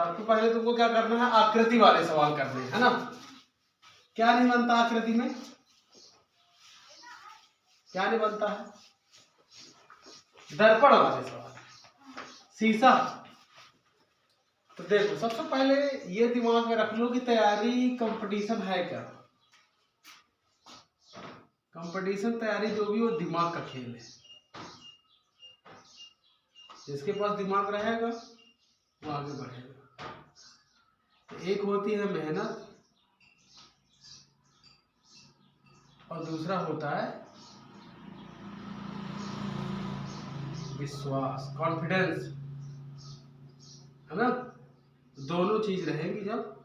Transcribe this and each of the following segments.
सबसे पहले तुमको क्या करना है, आकृति वाले सवाल करने हैं, है ना। क्या नहीं बनता आकृति में, क्या नहीं बनता है, दर्पण वाले सवाल, शीशा। तो देखो सबसे पहले ये दिमाग में रख लो कि तैयारी कंपटीशन है क्या। कंपटीशन तैयारी जो भी हो, दिमाग का खेल है। जिसके पास दिमाग रहेगा वो आगे बढ़ेगा। तो एक होती है मेहनत और दूसरा होता है विश्वास, कॉन्फिडेंस, है ना। दोनों चीज रहेंगी जब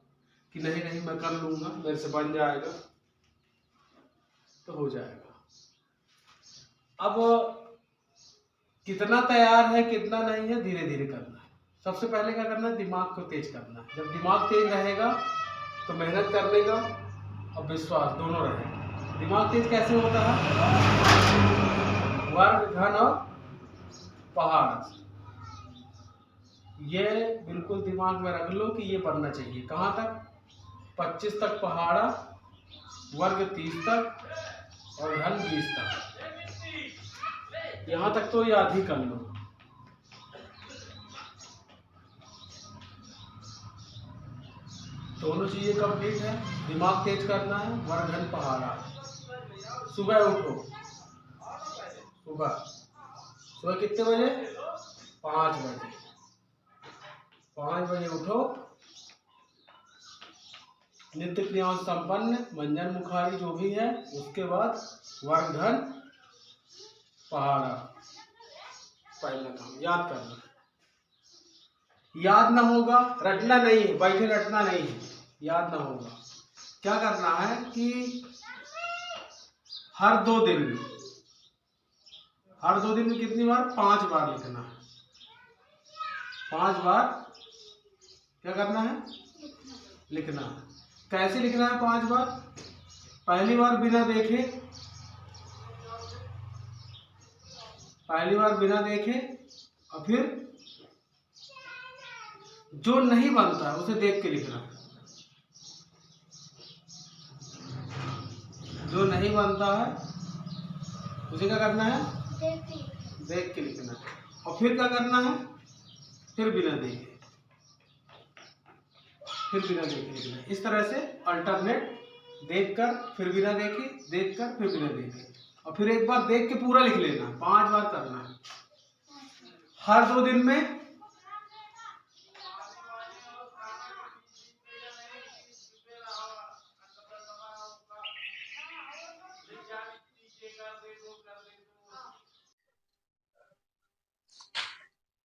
कि नहीं नहीं मैं कर लूंगा, मेरे से बन जाएगा, तो हो जाएगा। अब कितना तैयार है कितना नहीं है, धीरे धीरे करना है। सबसे पहले क्या करना है, दिमाग को तेज करना है। जब दिमाग तेज रहेगा तो मेहनत करने का और विश्वास दोनों रहेगा। दिमाग तेज कैसे होता है, वर्ग घन और पहाड़। ये बिल्कुल दिमाग में रख लो कि ये बनना चाहिए। कहाँ तक, 25 तक पहाड़ा, वर्ग 30 तक और घन 20 तक। यहाँ तक तो याद ही कर लो। दोनों चीजें कंप्लीट है। दिमाग तेज करना है, वर्ग घन पहाड़ा। सुबह उठो, सुबह कितने बजे, 5 बजे। 5 बजे उठो, नित्य क्रियाओं संपन्न, मंजन मुखारी जो भी है, उसके बाद वर्गधन पहाड़ा। पहला काम याद करना, याद ना होगा, रटना नहीं है, बैठे रटना नहीं है, याद ना होगा। क्या करना है कि हर 2 दिन में, कितनी बार, 5 बार लिखना है। 5 बार क्या करना है, लिखना है। कैसे लिखना है 5 बार, पहली बार बिना देखे, और फिर जो नहीं बनता है उसे देख के लिखना है। जो नहीं बनता है उसे क्या करना है, देख के लिखना है। और फिर क्या करना है, फिर बिना देखे, लिखना है। इस तरह से अल्टरनेट, देखकर फिर बिना देखे, देखकर फिर बिना देखे, और फिर एक बार देख के पूरा लिख लेना। 5 बार करना है हर 2 दिन में।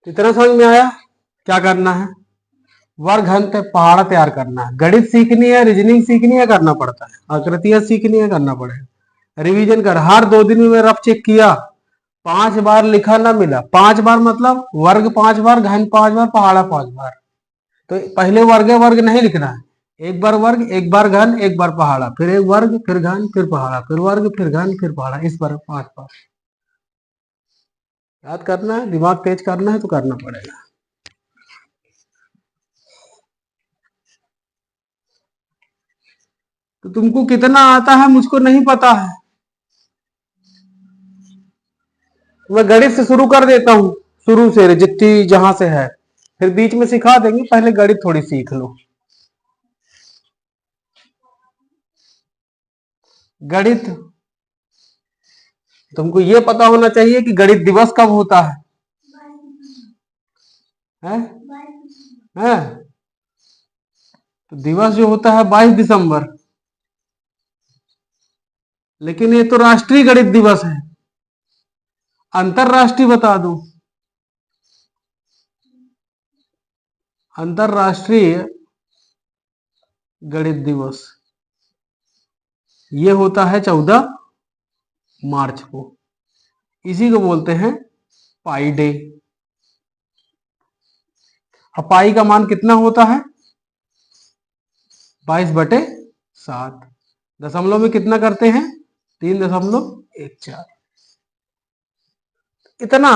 इतना समझ में आया क्या करना है, वर्ग घन पहाड़ा तैयार करना है। गणित सीखनी है, रीजनिंग सीखनी है, करना पड़ता है। आकृतियां सीखनी है, करना पड़ेगा। रिवीजन कर, हर 2 दिन में रफ चेक किया, 5 बार लिखा ना मिला। 5 बार मतलब वर्ग 5 बार, घन 5 बार, पहाड़ा 5 बार। तो पहले वर्ग नहीं लिखना है, एक बार वर्ग, एक बार घन, एक बार पहाड़ा, फिर एक वर्ग, फिर घन, फिर पहाड़ा, फिर वर्ग, फिर घन, फिर पहाड़ा। इस बार 5 बार याद करना है। दिमाग तेज करना है तो करना पड़ेगा। तो तुमको कितना आता है मुझको नहीं पता है, मैं गणित से शुरू कर देता हूं, शुरू से जितनी जहां से है, फिर बीच में सिखा देंगे। पहले गणित थोड़ी सीख लो। गणित तुमको ये पता होना चाहिए कि गणित दिवस कब होता है, हैं? तो दिवस जो होता है 22 दिसंबर, लेकिन ये तो राष्ट्रीय गणित दिवस है। अंतरराष्ट्रीय बता दो, अंतरराष्ट्रीय गणित दिवस ये होता है 14 मार्च को। इसी को बोलते हैं पाई डे। अब पाई का मान कितना होता है, 22/7। दशमलव में कितना करते हैं, 3.14। इतना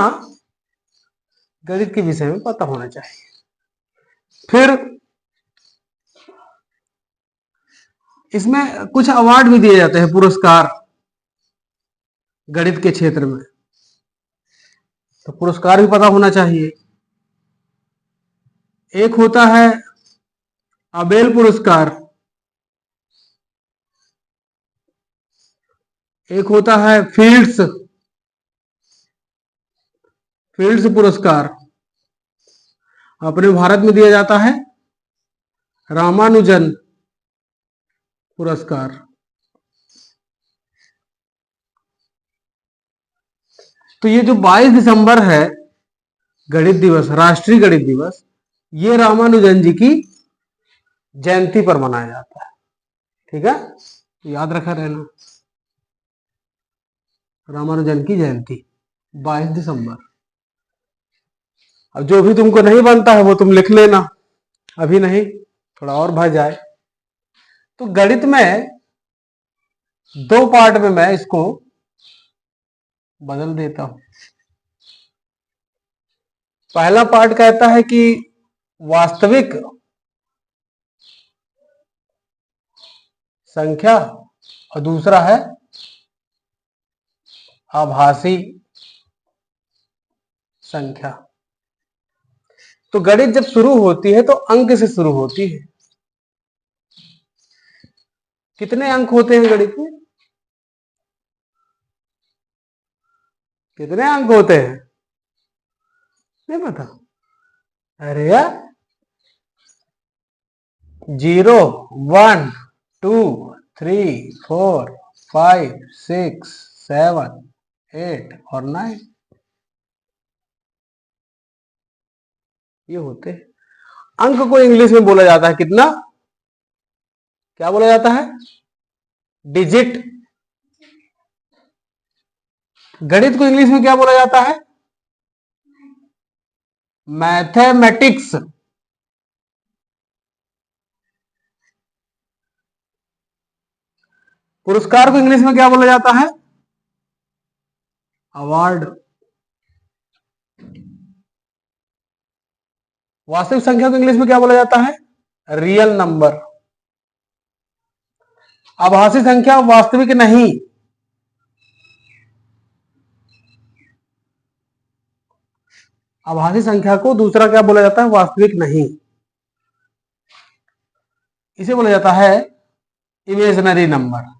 गणित के विषय में पता होना चाहिए। फिर इसमें कुछ अवार्ड भी दिए जाते हैं, पुरस्कार गणित के क्षेत्र में, तो पुरस्कार भी पता होना चाहिए। एक होता है अबेल पुरस्कार, एक होता है फील्ड्स पुरस्कार, अपने भारत में दिया जाता है रामानुजन पुरस्कार। तो ये जो 22 दिसंबर है गणित दिवस, राष्ट्रीय गणित दिवस, ये रामानुजन जी की जयंती पर मनाया जाता है। ठीक है, तो याद रखा रहना, रामानुजन की जयंती 22 दिसंबर। अब जो भी तुमको नहीं बनता है वो तुम लिख लेना, अभी नहीं, थोड़ा और भर जाए। तो गणित में 2 पार्ट में मैं इसको बदल देता हूं। पहला पार्ट कहता है कि वास्तविक संख्या, और दूसरा है आभासी संख्या। तो गणित जब शुरू होती है तो अंक से शुरू होती है। कितने अंक होते हैं गणित में? कितने अंक होते हैं? नहीं पता? अरे यार, 0, 1, 2, 3, 4, 5, 6, 7, 8 और 9, ये होते हैं। अंक को इंग्लिश में बोला जाता है कितना? क्या बोला जाता है? डिजिट। गणित को इंग्लिश में क्या बोला जाता है? मैथमेटिक्स। पुरस्कार को इंग्लिश में क्या बोला जाता है? अवार्ड। वास्तविक संख्या को इंग्लिश में क्या बोला जाता है? Real number. आभासी संख्या वास्तविक नहीं। आभासी संख्या को दूसरा क्या बोला जाता है? वास्तविक नहीं। इसे बोला जाता है इमेजिनरी नंबर।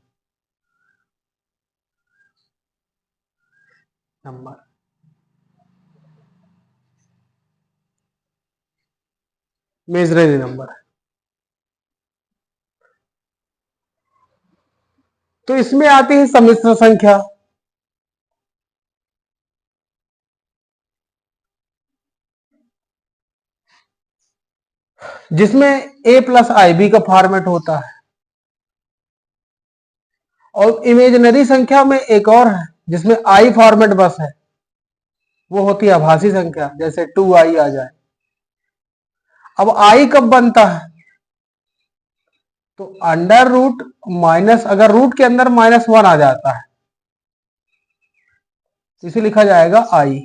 Imaginary number. तो इसमें आती है सम्मिश्र संख्या, जिसमें a प्लस IB का फॉर्मेट होता है। और इमेजिनरी संख्या में एक और है जिसमें I फॉर्मेट बस है, वो होती है आभासी संख्या, जैसे 2i आ जाए। अब I कब बनता है? तो अंडर रूट माइनस, अगर रूट के अंदर -1 आ जाता है तो इसे लिखा जाएगा I।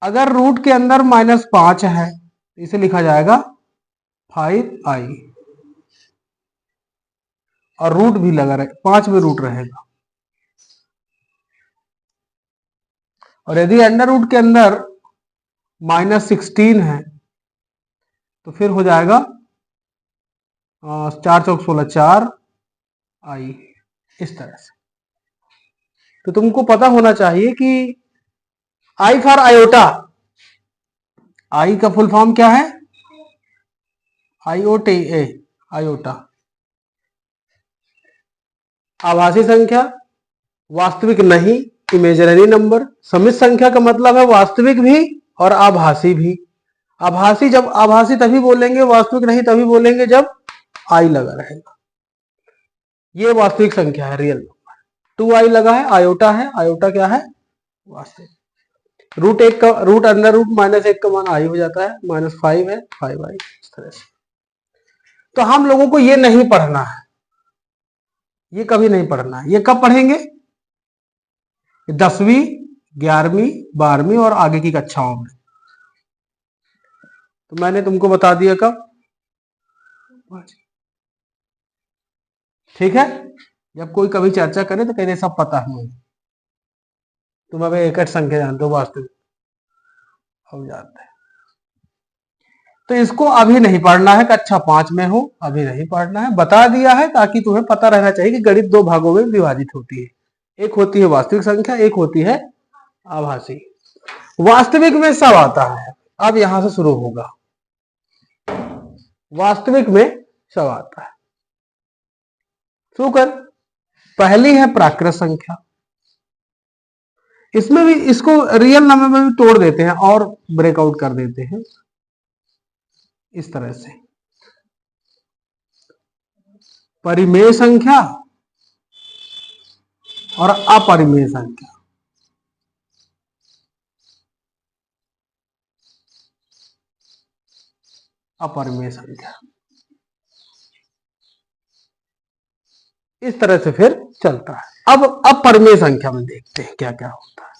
अगर रूट के अंदर -5 है तो इसे लिखा जाएगा 5i। और रूट भी लगा रहे, 5 में रूट रहेगा। और यदि अंडर रूट के अंदर -16 है तो फिर हो जाएगा 4 चौक 16, 4i, इस तरह से। तो तुमको पता होना चाहिए कि I फॉर आयोटा, I का फुल फॉर्म क्या है? IOTA, iota. आभासी संख्या, वास्तविक नहीं, इमेजिनरी नंबर। सम्मिश्र संख्या का मतलब है वास्तविक भी और आभासी भी। आभासी जब आभासी तभी बोलेंगे, वास्तविक नहीं तभी बोलेंगे जब I लगा रहेगा। ये वास्तविक संख्या है, रियल नंबर। 2i लगा है, आयोटा है, आयोटा क्या है? वास्तविक। रूट अंडर रूट -1 का मान I हो जाता है, -5 है, 5i, इस तरह से। तो हम लोगों को ये नहीं पढ़ना है, ये कभी नहीं पढ़ना है। ये कब पढ़ेंगे? 10वीं, 11वीं, 12वीं और आगे की कक्षाओं में। तो मैंने तुमको बता दिया कब, ठीक है। जब कोई कभी चर्चा करे तो कहते सब पता है मुझे, तुम अब एकट संख्या जानते हो वास्तविक, अब जानते हैं। तो इसको अभी नहीं पढ़ना है, कक्षा 5 में हो, अभी नहीं पढ़ना है, बता दिया है ताकि तुम्हें पता रहना चाहिए कि गणित दो भागों में विभाजित होती है, एक होती है वास्तविक संख्या, एक होती है आभासी। वास्तविक में सब आता है, अब यहां से शुरू होगा। वास्तविक में सब आता है, शुरू कर। पहली है प्राकृत संख्या, इसमें भी इसको रियल नंबर में भी तोड़ देते हैं और ब्रेकआउट कर देते हैं इस तरह से। परिमेय संख्या और अपरिमेय संख्या। अपरिमेय संख्या इस तरह से फिर चलता है। अब अपरिमेय संख्या में देखते हैं क्या क्या होता है।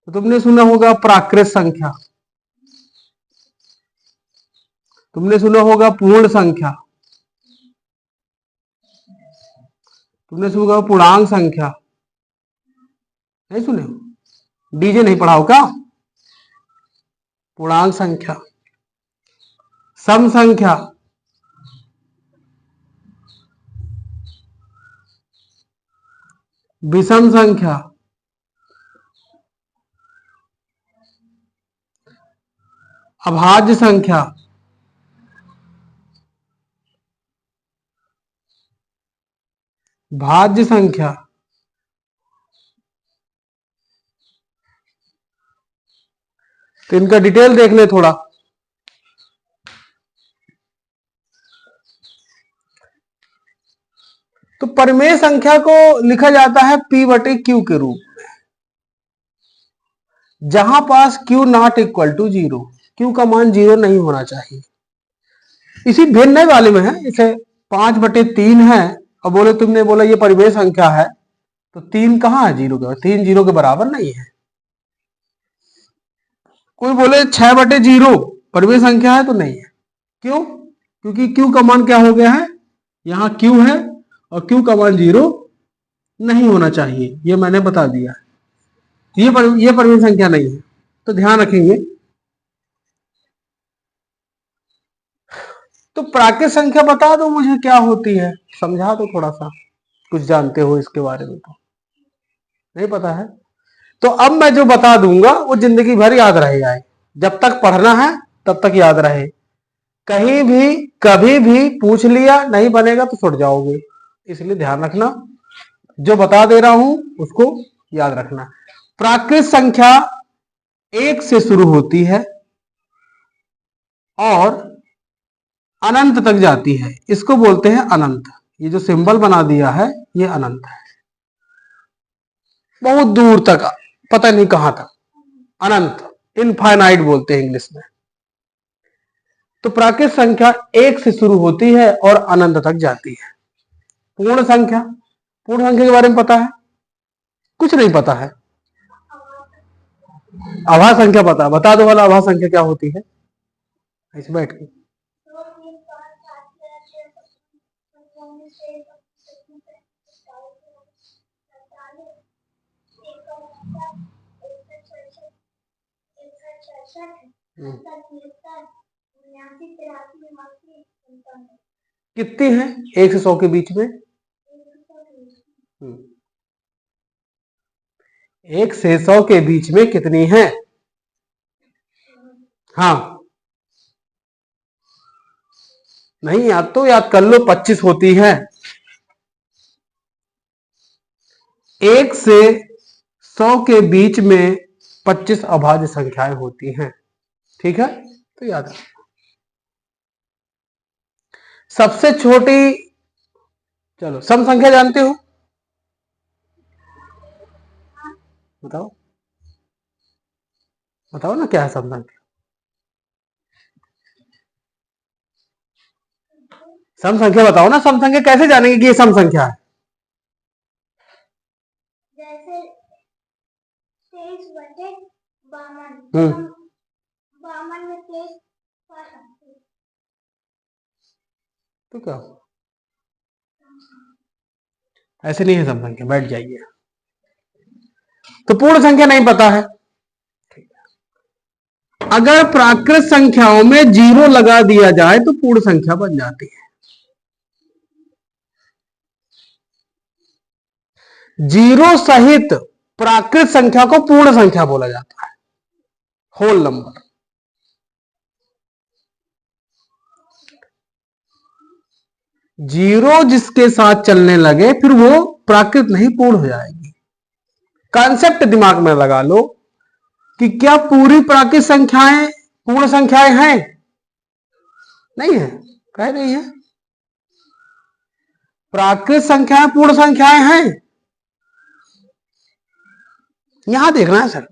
तो तुमने सुना होगा प्राकृत संख्या, तुमने सुना होगा पूर्ण संख्या, तुमने सुना होगा पूर्णांक संख्या, नहीं सुने हो? डीजे नहीं पढ़ाओ क्या? पूर्णांक संख्या, सम संख्या, विषम संख्या, अभाज्य संख्या, भाज्य संख्या, तो इनका डिटेल देख ले थोड़ा। तो परिमेय संख्या को लिखा जाता है P बटे Q के रूप में, जहां पास Q not equal to 0, Q का मान 0 नहीं होना चाहिए। इसी भिन्न वाले में है, इसे 5/3 है और बोले तुमने बोला ये परिमेय संख्या है, तो 3 कहां है 0 के, 3 0 के बराबर नहीं है। कोई बोले 6/0 परिमेय संख्या है, तो नहीं है। क्यों? क्योंकि Q का मान क्या हो गया है, यहां Q है और Q का मान 0 नहीं होना चाहिए, ये मैंने बता दिया। ये परिमेय संख्या नहीं है, तो ध्यान रखेंगे। तो प्राकृत संख्या बता दो मुझे क्या होती है, समझा दो थोड़ा सा, कुछ जानते हो इसके बारे में तो नहीं पता है। तो अब मैं जो बता दूंगा वो जिंदगी भर याद रहेगा, जब तक पढ़ना है तब तक याद रहे। कहीं भी कभी भी पूछ लिया नहीं बनेगा तो छुट जाओगे, इसलिए ध्यान रखना, जो बता दे रहा हूं उसको याद रखना। प्राकृत संख्या 1 से शुरू होती है और अनंत तक जाती है, इसको बोलते हैं अनंत। ये जो सिंबल बना दिया है ये अनंत है, बहुत दूर तक, पता नहीं कहां तक, अनंत, इनफाइनाइट बोलते हैं इंग्लिश में। तो प्राकृत संख्या 1 से शुरू होती है और अनंत तक जाती है। पूर्ण संख्या, पूर्ण संख्या के बारे में पता है? कुछ नहीं पता है। आभास संख्या पता है, बता दो वाला आभास संख्या क्या होती है, ऐसे बैठ के। कितनी है 1 से 100 के बीच में? 1 से 100 के बीच में कितनी है? हाँ, नहीं याद तो याद कर लो, 25 होती है। 1 से 100 के बीच में 25 अभाज्य संख्याएं होती हैं, ठीक है, तो याद रखो। सबसे छोटी, चलो सम संख्या जानते हो, बताओ बताओ ना क्या है सम संख्या। सम संख्या बताओ ना, सम संख्या कैसे जानेंगे कि ये सम संख्या है? जैसे 23/52, 52 में 23 तो क्या ऐसे नहीं है सम संख्या, बैठ जाइए। तो पूर्ण संख्या नहीं पता है। अगर प्राकृत संख्याओं में जीरो लगा दिया जाए तो पूर्ण संख्या बन जाती है। जीरो सहित प्राकृत संख्या को पूर्ण संख्या बोला जाता है, होल नंबर। जीरो जिसके साथ चलने लगे फिर वो प्राकृत नहीं, पूर्ण हो जाएगी। कॉन्सेप्ट दिमाग में लगा लो कि क्या पूरी प्राकृत संख्याएं पूर्ण संख्याएं हैं? नहीं है, कह नहीं है। प्राकृत संख्याएं पूर्ण संख्याएं हैं, यहां देखना है सर।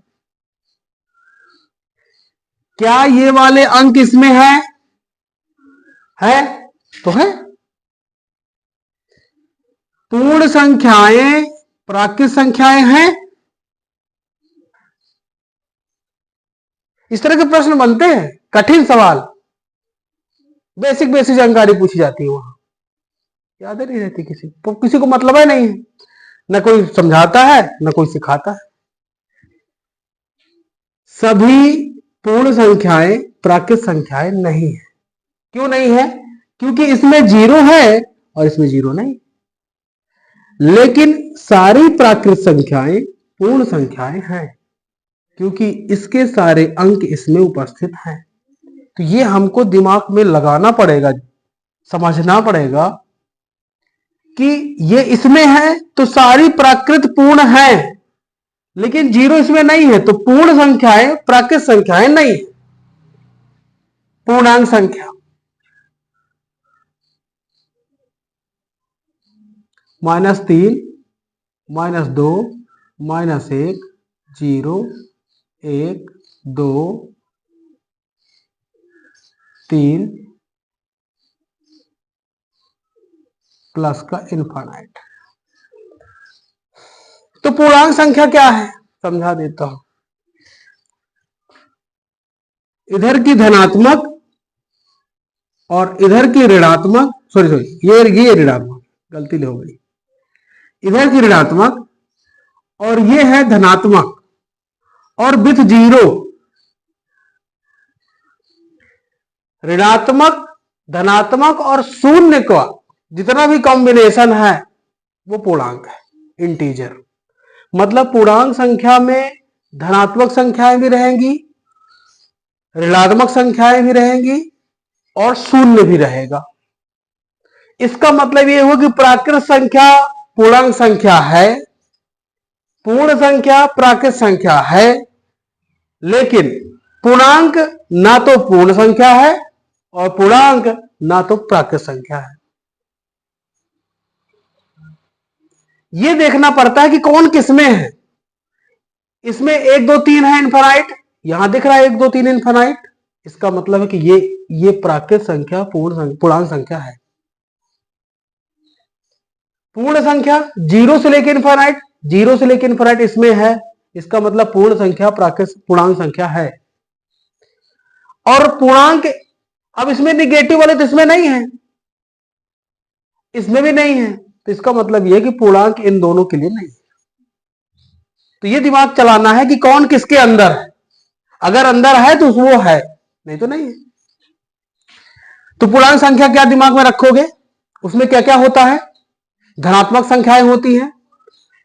क्या ये वाले अंक इसमें है तो है। पूर्ण संख्याएं प्राकृत संख्याएं हैं। इस तरह के प्रश्न बनते हैं, कठिन सवाल, बेसिक बेसिक जानकारी पूछी जाती है, वहां याद नहीं रहती किसी को मतलब है नहीं है, न कोई समझाता है न कोई सिखाता है। सभी पूर्ण संख्याएं प्राकृत संख्याएं नहीं है। क्यों नहीं है? क्योंकि इसमें जीरो है और इसमें जीरो नहीं। लेकिन सारी प्राकृत संख्याएं पूर्ण संख्याएं हैं, क्योंकि इसके सारे अंक इसमें उपस्थित हैं। तो ये हमको दिमाग में लगाना पड़ेगा, समझना पड़ेगा कि ये इसमें है तो सारी प्राकृत पूर्ण है, लेकिन जीरो इसमें नहीं है, तो पूर्ण संख्याएं प्राकृत संख्याएं नहीं है। पूर्णांक संख्या -3, -2, -1, 0, 1, 2, 3 प्लस का इनफाइनाइट। तो पूर्णांक संख्या क्या है समझा देता हूं। इधर की धनात्मक और इधर की ऋणात्मक, सॉरी ये ऋणात्मक, गलती हो गई। इधर की ऋणात्मक और ये है धनात्मक, और विथ जीरो। ऋणात्मक, धनात्मक और शून्य का जितना भी कॉम्बिनेशन है वो पूर्णांक है, इंटीजर। मतलब पूर्णांक संख्या में धनात्मक संख्याएं भी रहेंगी, ऋणात्मक संख्याएं भी रहेंगी और शून्य भी रहेगा। इसका मतलब ये हुआ कि प्राकृत संख्या पूर्णांक संख्या है, पूर्ण संख्या प्राकृत संख्या है, लेकिन पूर्णांक ना तो पूर्ण संख्या है और पूर्णांक ना तो प्राकृत संख्या है। यह देखना पड़ता है कि कौन किसमें है। इसमें 1 2 3 है इनफाइनाइट, यहां दिख रहा है 1 2 3 इनफाइनाइट, इसका मतलब है कि ये प्राकृत संख्या पूर्णांक संख्या है। पूर्ण संख्या 0 से लेकर इनफाइनाइट, 0 से लेकर इनफाइनाइट इसमें है, इसका मतलब पूर्ण संख्या पूर्णांक संख्या है। और पूर्णांक अब इसमें निगेटिव वाले तो इसमें नहीं है, इसमें भी नहीं है, तो इसका मतलब यह कि पूर्णांक इन दोनों के लिए नहीं है। तो यह दिमाग चलाना है कि कौन किसके अंदर है। अगर अंदर है तो वो है, नहीं तो नहीं है। तो पूर्णांक संख्या क्या दिमाग में रखोगे, उसमें क्या क्या होता है? धनात्मक संख्याएं होती हैं,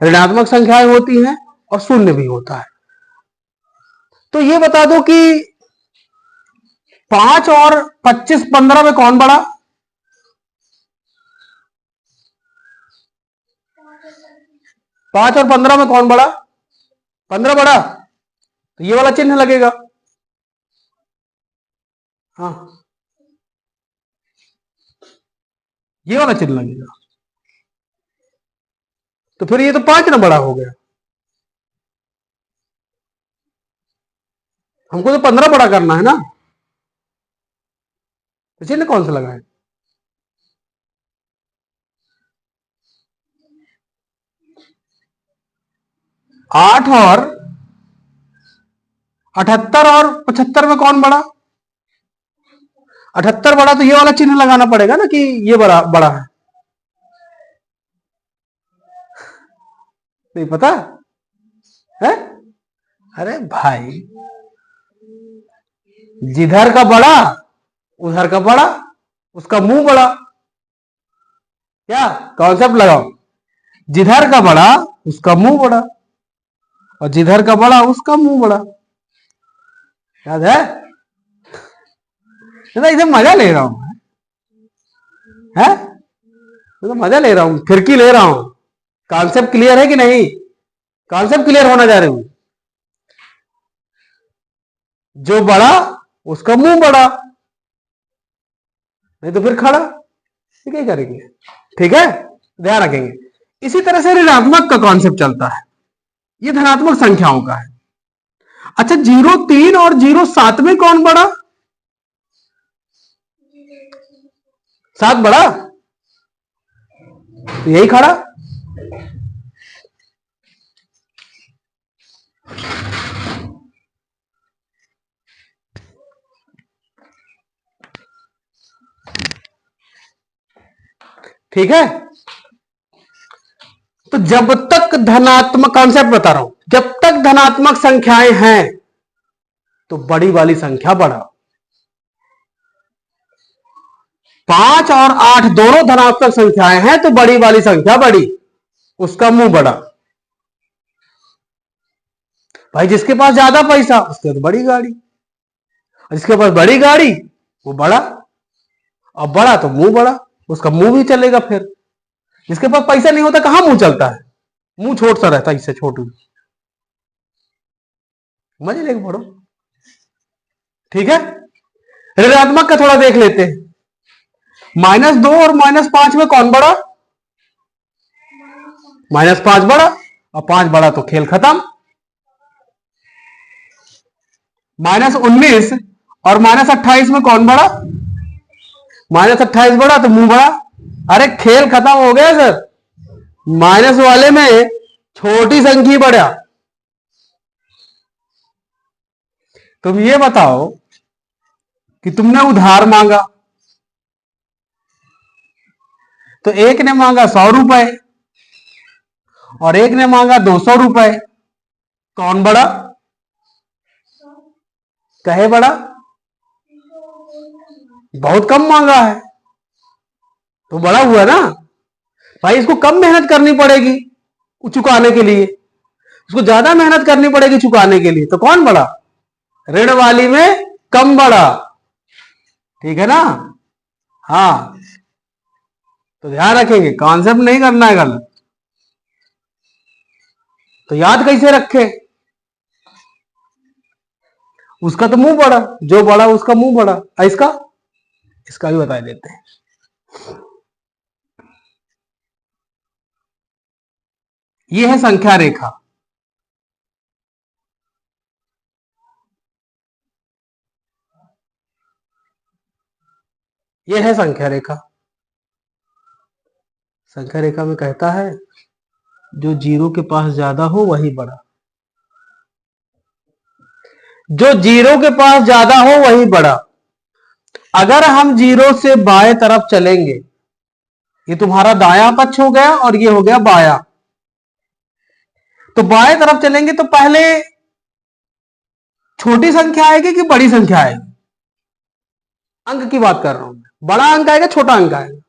ऋणात्मक संख्याएं होती हैं और शून्य भी होता है। तो ये बता दो कि 5 और 25 15 में कौन बड़ा? 5 और 15 में कौन बड़ा? 15 बड़ा, तो ये वाला चिन्ह लगेगा। हाँ, ये वाला चिन्ह लगेगा। तो फिर ये तो 5 ना बड़ा हो गया, हमको तो 15 बड़ा करना है ना, तो चिन्ह कौन सा लगा है? आठ और 78 और 75 में कौन बड़ा? 78 बड़ा तो ये वाला चिन्ह लगाना पड़ेगा ना कि ये बड़ा बड़ा है। नहीं पता है? अरे भाई, जिधर का बड़ा उधर का बड़ा, उसका मुंह बड़ा। क्या कॉन्सेप्ट लगाओ? जिधर का बड़ा उसका मुंह बड़ा, और जिधर का बड़ा उसका मुंह बड़ा। याद है ना? इसे मजा ले रहा हूं, है? तो मजा ले रहा हूं, फिरकी ले रहा हूं। कॉन्सेप्ट क्लियर है कि नहीं? कॉन्सेप्ट क्लियर होना जा रहे हूं। जो बड़ा उसका मुंह बड़ा, नहीं तो फिर खड़ा। ठीक है, करेंगे। ठीक है, ध्यान रखेंगे। इसी तरह से ऋणात्मक का कॉन्सेप्ट चलता है, ये धनात्मक संख्याओं का है। अच्छा, 0, 3 और 0, 7 में कौन बड़ा? 7 बड़ा, तो यही खड़ा। ठीक है, तो जब तक धनात्मक, कॉन्सेप्ट बता रहा हूं, जब तक धनात्मक संख्याएं हैं तो बड़ी वाली संख्या बड़ा। 5 और 8 दोनों धनात्मक संख्याएं हैं तो बड़ी वाली संख्या बड़ी, उसका मुंह बड़ा। भाई जिसके पास ज्यादा पैसा उसके पास बड़ी गाड़ी, जिसके पास बड़ी गाड़ी वो बड़ा, और बड़ा तो मुंह बड़ा, उसका मुंह भी चलेगा। फिर जिसके पास पैसा नहीं होता कहां मुंह चलता है? मुंह छोट सा रहता है, इससे छोटू। मजे लेके पढ़ो। ठीक है, ऋणात्मक का थोड़ा देख लेते हैं। -2 और -5 में कौन बड़ा? -5 बड़ा, और 5 बड़ा तो खेल खत्म। -19 और -28 में कौन बड़ा? -28 बड़ा तो मुंह बड़ा। अरे खेल खत्म हो गया सर, माइनस वाले में छोटी संख्या बढ़ा। तुम ये बताओ कि तुमने उधार मांगा, तो एक ने मांगा 100 रुपए और एक ने मांगा 200 रुपए, कौन बड़ा? कहे बड़ा? बहुत कम मांगा है तो बड़ा हुआ ना भाई। इसको कम मेहनत करनी पड़ेगी चुकाने के लिए, इसको ज्यादा मेहनत करनी पड़ेगी चुकाने के लिए, तो कौन बड़ा? ऋण वाली में कम बड़ा। ठीक है ना? हाँ, तो ध्यान रखेंगे, कॉन्सेप्ट नहीं करना है गलत। तो याद कैसे रखे? उसका तो मुंह बड़ा, जो बड़ा उसका मुंह बड़ा। इसका इसका भी बता देते हैं। ये है संख्या रेखा। ये है संख्या रेखा। संख्या रेखा में कहता है जो 0 के पास ज्यादा हो वही बड़ा, जो 0 के पास ज्यादा हो वही बड़ा। अगर हम 0 से बाएं तरफ चलेंगे, ये तुम्हारा दायां पक्ष हो गया और ये हो गया बायां, तो बाएं तरफ चलेंगे तो पहले छोटी संख्या आएगी कि बड़ी संख्या आएगी? अंक की बात कर रहा हूं, बड़ा अंक आएगा छोटा अंक आएगा?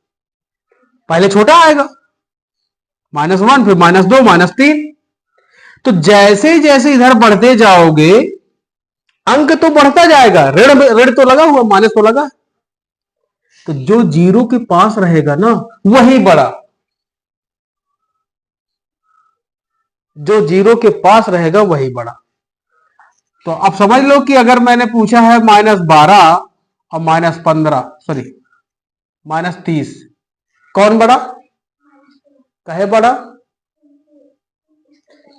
पहले छोटा आएगा, -1, फिर -2, -3। तो जैसे जैसे इधर बढ़ते जाओगे अंक तो बढ़ता जाएगा, ऋण ऋण तो लगा हुआ, माइनस तो लगा। तो जो 0 के पास रहेगा ना वही बड़ा, जो 0 के पास रहेगा वही बड़ा। तो अब समझ लो कि अगर मैंने पूछा है -12 और -15, सॉरी -30, कौन बड़ा? कहे बड़ा?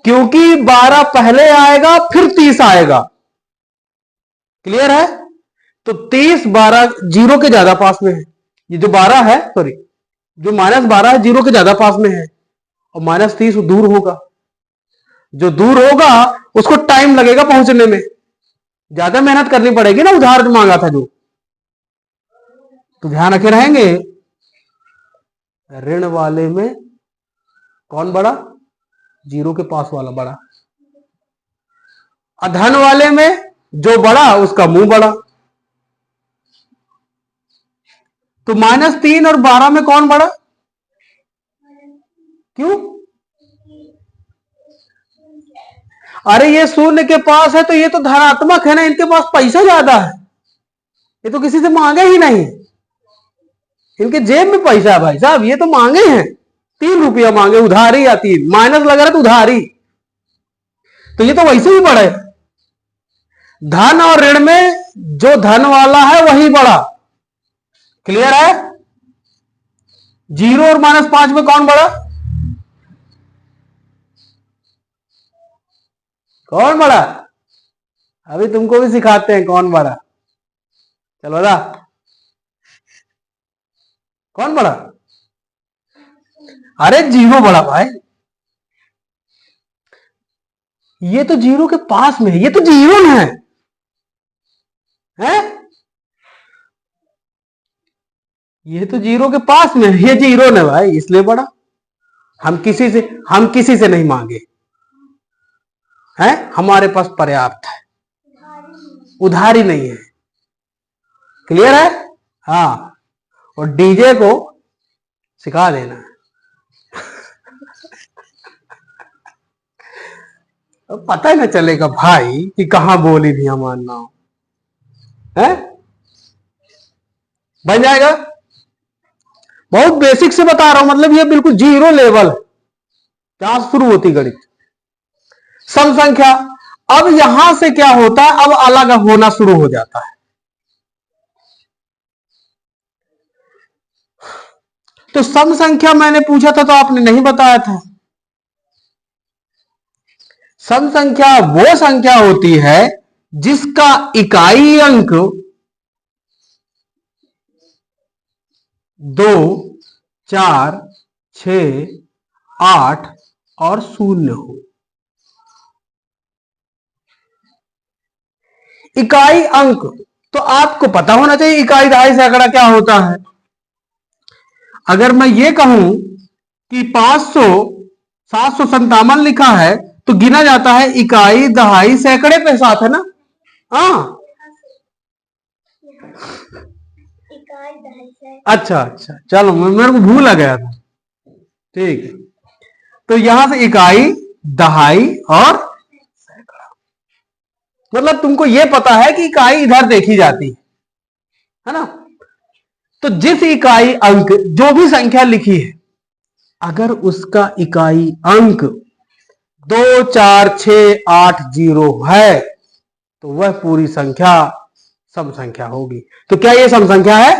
क्योंकि 12 पहले आएगा फिर 30 आएगा। क्लियर है? तो 30 12 0 के ज्यादा पास में है। ये जो 12 है, सॉरी जो -12 है 0 के ज्यादा पास में है, और -30 दूर होगा। जो दूर होगा उसको टाइम लगेगा पहुंचने में, ज्यादा मेहनत करनी पड़ेगी ना, उधार मांगा था जो। तो ध्यान रखे रहेंगे, ऋण वाले में कौन बड़ा? जीरो के पास वाला बड़ा। धन वाले में जो बड़ा उसका मुंह बड़ा। तो -3 और 12 में कौन बड़ा? क्यों? अरे ये शून्य के पास है तो ये तो धनात्मक है ना, इनके पास पैसा ज्यादा है, ये तो किसी से मांगे ही नहीं, इनके जेब में पैसा है भाई साहब, ये तो मांगे हैं, 3 रुपया मांगे उधारी, या 3 माइनस लग रहा है तो उधारी, तो ये तो वैसे ही बड़ा है। धन और ऋण में जो धन वाला है वही बड़ा। क्लियर है? 0 और -5 में कौन बड़ा? कौन बड़ा? अभी तुमको भी सिखाते हैं कौन बड़ा। चलो बता, कौन बड़ा? अरे 0 बड़ा भाई, ये तो 0 के पास में है, ये तो 0 में है, हैं? ये तो 0 के पास में है, ये 0 ने भाई, इसलिए बड़ा। हम किसी से नहीं मांगे हैं, हमारे पास पर्याप्त है, उधारी नहीं है। क्लियर है? हाँ, और डीजे को सिखा देना है। पता ही ना चलेगा भाई कि कहां बोली भी मानना हो, है? बन जाएगा। बहुत बेसिक से बता रहा हूं, मतलब ये बिल्कुल 0 लेवल, जहां शुरू होती गणित। सम संख्या, अब यहां से क्या होता है, अब अलग होना शुरू हो जाता है। तो सम संख्या मैंने पूछा था तो आपने नहीं बताया था। सम संख्या वो संख्या होती है जिसका इकाई अंक 2, 4, 6, 8 और 0 हो। इकाई अंक तो आपको पता होना चाहिए, इकाई दहाई सैकड़ा क्या होता है। अगर मैं ये कहूं कि 500 757 लिखा है तो गिना जाता है इकाई दहाई सैकड़े पे साथ, है ना? हाँ, अच्छा, चलो मेरे को भूल आ गया था, ठीक है। तो यहां से इकाई दहाई और सैकड़ा, मतलब तुमको यह पता है कि इकाई इधर देखी जाती है ना? तो जिस इकाई अंक जो भी संख्या लिखी है, अगर उसका इकाई अंक 2, 4, 6, 8, 0 है तो वह पूरी संख्या सम संख्या होगी। तो क्या यह सम संख्या है?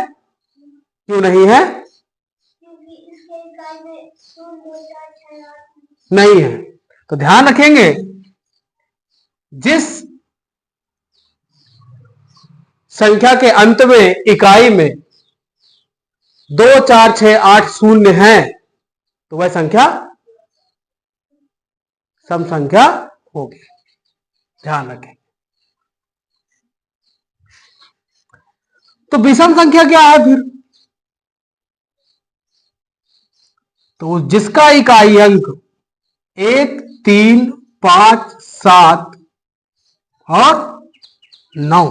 क्यों नहीं है? नहीं है। तो ध्यान रखेंगे, जिस संख्या के अंत में इकाई में 2, 4, 6, 8, 0 है तो वह संख्या सम संख्या होगी। ध्यान रखें। तो विषम संख्या क्या है फिर? तो जिसका इकाई अंक 1, 3, 5, 7 और 9,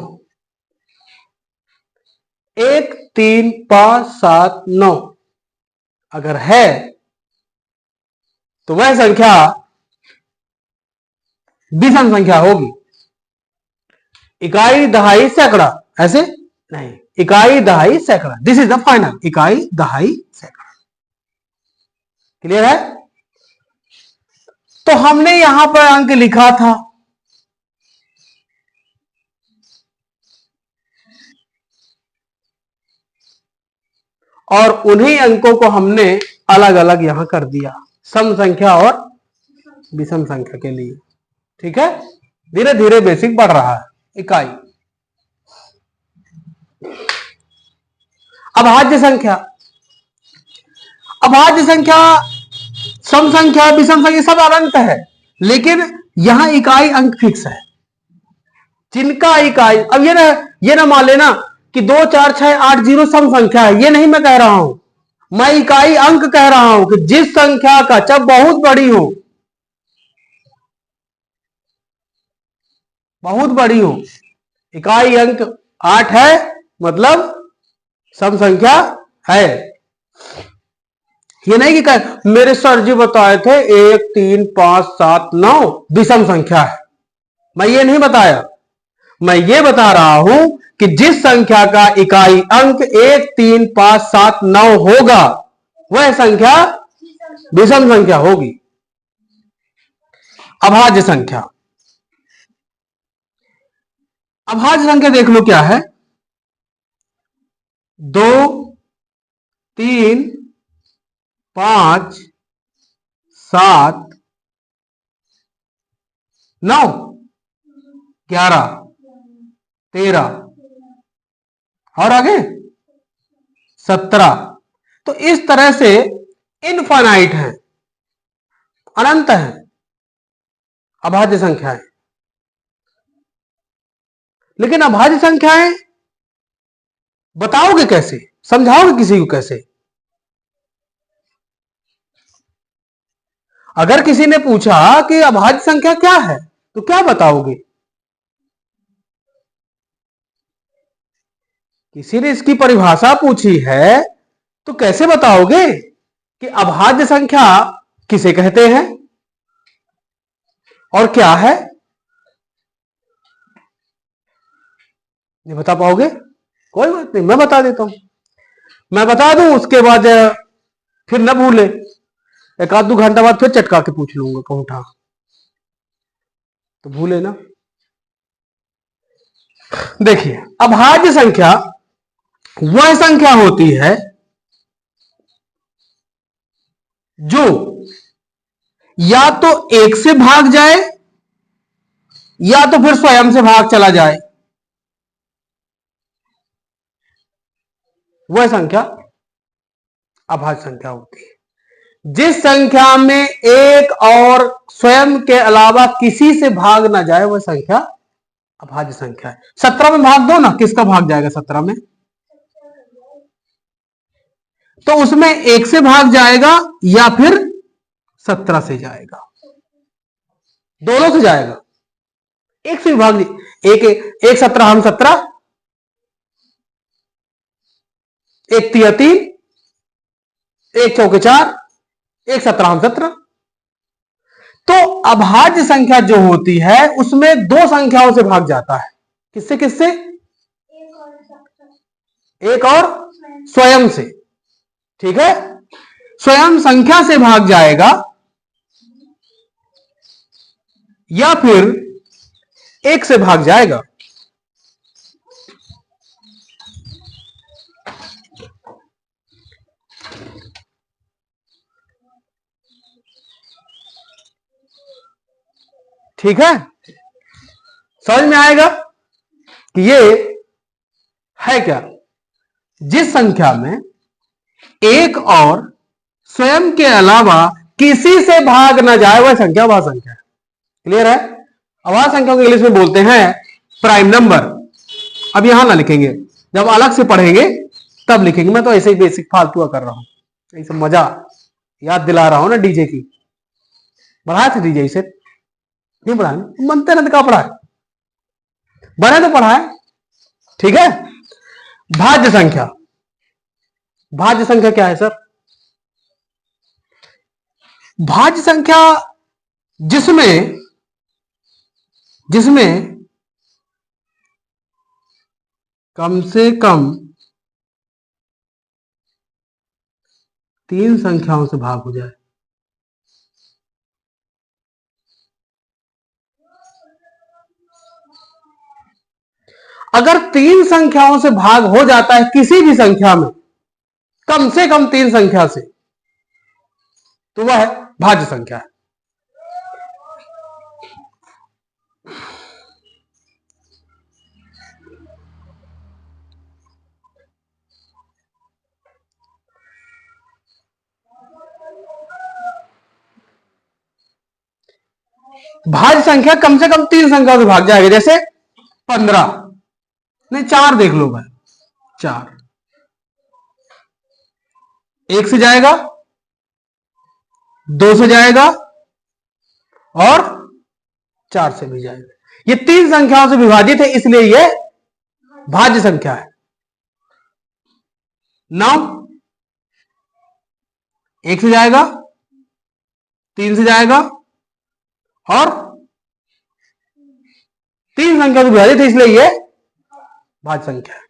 1, 3, 5, 7, 9 अगर है तो वह संख्या विषम संख्या होगी। इकाई दहाई सैकड़ा ऐसे नहीं, इकाई दहाई सैकड़ा, दिस इज द फाइनल, इकाई दहाई सैकड़ा। क्लियर है? तो हमने यहां पर अंक लिखा था, और उन्हीं अंकों को हमने अलग अलग यहां कर दिया, सम संख्या और विषम संख्या के लिए। ठीक है? धीरे धीरे बेसिक बढ़ रहा है। इकाई, अभाज्य संख्या, अभाज्य संख्या, सम संख्या, विषम संख्या सब अनंत है, लेकिन यहां इकाई अंक फिक्स है। जिनका इकाई, अब ये ना मान लेना कि 2 4 6 8 0 सम संख्या है, ये नहीं मैं कह रहा हूं, मैं इकाई अंक कह रहा हूं कि जिस संख्या का जब बहुत बड़ी हो, बहुत बड़ी हो, इकाई अंक 8 है मतलब सम संख्या है। ये नहीं कि मेरे सर जी बताए थे 1 3 5 7 9 विषम संख्या है, मैं ये नहीं बताया, मैं ये बता रहा हूं कि जिस संख्या का इकाई अंक 1 3 5 7 9 होगा वह संख्या विषम संख्या होगी। अभाज्य संख्या, अभाज्य संख्या देख लो क्या है, 2 3 5 7 9 11 13 और आगे 17। तो इस तरह से इनफाइनाइट है, अनंत है अभाज्य संख्याएं। लेकिन अभाज्य संख्याएं बताओगे कैसे, समझाओगे किसी को कैसे? अगर किसी ने पूछा कि अभाज्य संख्या क्या है तो क्या बताओगे? किसी ने इसकी परिभाषा पूछी है तो कैसे बताओगे कि अभाज्य संख्या किसे कहते हैं और क्या है? नहीं बता पाओगे? कोई बात नहीं, मैं बता देता हूं, मैं बता दूं, उसके बाद फिर न भूले, एक आध 2 घंटा बाद फिर चटका के पूछ लूंगा, कहूं था तो भूले ना। देखिए, अभाज्य संख्या वह संख्या होती है जो या तो 1 से भाग जाए या तो फिर स्वयं से भाग चला जाए, वह संख्या अभाज्य संख्या होती है। जिस संख्या में एक और स्वयं के अलावा किसी से भाग ना जाए वह संख्या अभाज्य संख्या है। 17 में भाग दो ना, किसका भाग जाएगा 17 में? तो उसमें 1 से भाग जाएगा या फिर 17 से जाएगा, दोनों से जाएगा। 1 से भाग, एक 17 हम 17, 1 3 3, 1 4 4, 1 17 हम 17। तो अभाज्य संख्या जो होती है उसमें 2 संख्याओं से भाग जाता है। किससे किससे? एक और स्वयं से, ठीक है। स्वयं संख्या से भाग जाएगा या फिर 1 से भाग जाएगा। ठीक है, समझ में आएगा कि ये है क्या? जिस संख्या में एक और स्वयं के अलावा किसी से भाग ना जाए वह संख्या वह संख्या है। क्लियर है? अभाज्य संख्या को इंग्लिश में बोलते हैं प्राइम नंबर। अब यहां ना लिखेंगे, जब अलग से पढ़ेंगे तब लिखेंगे, मैं तो ऐसे ही बेसिक फालतू कर रहा हूं, ऐसे मजा याद दिला रहा हूं ना। डीजे की बढ़ाए थे, डीजे इसे नहीं बढ़ाए, मनते नंद का पढ़ाए, बने तो पढ़ाए, ठीक है। भाज्य संख्या, भाज्य संख्या क्या है सर? भाज्य संख्या जिसमें कम से कम 3 संख्याओं से भाग हो जाए। अगर 3 संख्याओं से भाग हो जाता है किसी भी संख्या में, कम से कम 3 संख्या से, तो वह भाज्य संख्या है। भाज्य संख्या कम से कम 3 संख्याओं से भाग जाएगा, जैसे 15 नहीं 4 देख लो भाई, 4, 1 से जाएगा, 2 से जाएगा और 4 से भी जाएगा। ये 3 संख्याओं से विभाजित है, इसलिए ये भाज्य संख्या है। 9 1 से जाएगा, 3 से जाएगा और 3 संख्या से विभाजित है, इसलिए ये भाज्य संख्या है।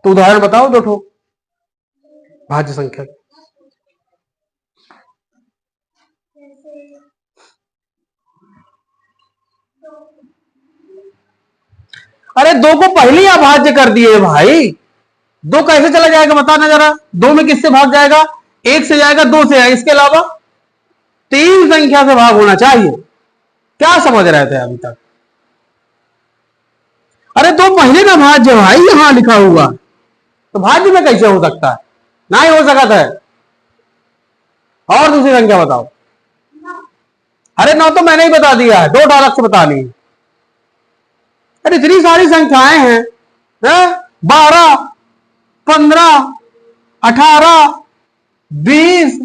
तो उदाहरण बताओ 2 ठो भाज्य संख्या। अरे 2 को पहले ही अभाज्य कर दिए भाई, 2 कैसे चला जाएगा बताना जरा। 2 में किससे भाग जाएगा? 1 से जाएगा, 2 से आएगा, इसके अलावा 3 संख्या से भाग होना चाहिए। क्या समझ रहे थे अभी तक? अरे 2 पहले ना भाज्य भाई, यहां लिखा हुआ तो भाज्य में कैसे हो सकता है? ना ही हो सकता है। और दूसरी संख्या बताओ। अरे 9 तो मैंने ही बता दिया है, 2 अलग से बतानी है। अरे इतनी सारी संख्याएं हैं, 12, 15, 18, 20।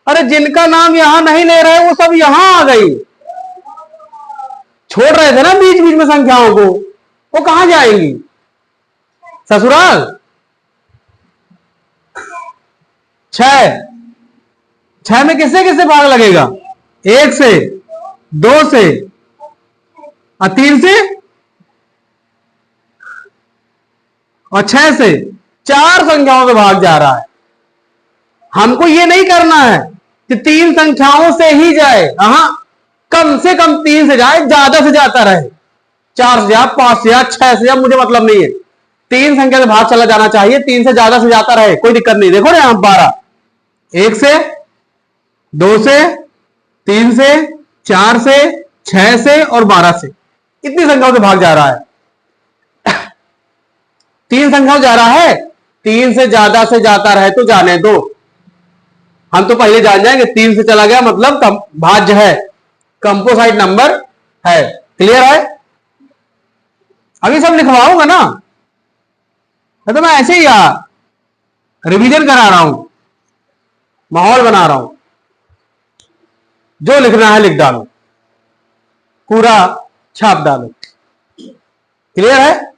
अरे जिनका नाम यहां नहीं ले रहे वो सब यहां आ गई। छोड़ रहे थे ना बीच बीच में संख्याओं को, वो कहां जाएंगी? ससुराल। 6 में किससे किससे भाग लगेगा? 1 से, 2 से और 3 से और 6 से। 4 संख्याओं से भाग जा रहा है। हमको ये नहीं करना है कि 3 संख्याओं से ही जाए, कम से कम 3 से जाए, ज्यादा से जाता रहे। 4 से जा, 5 से जा, 6 से जा, मुझे मतलब नहीं है। 3 संख्या से भाग चला जाना चाहिए, 3 से ज्यादा से जाता रहे, कोई दिक्कत नहीं। देखो ना यहां 12, 1 से, 2 से, 3 से, 4 से, 6 से और 12 से। इतनी संख्याओं से भाग जा रहा है। 3 संख्याओं जा रहा है, 3 से ज्यादा से जाता रहे तो जाने दो। हम तो पहले जान जाएंगे 3 से चला गया मतलब भाज्य है, कंपोजिट नंबर है। क्लियर है? अभी सब लिखवाऊंगा ना, तो मैं ऐसे ही रिवीजन करा रहा हूं, माहौल बना रहा हूं। जो लिखना है लिख डालो, पूरा छाप डालो। क्लियर है?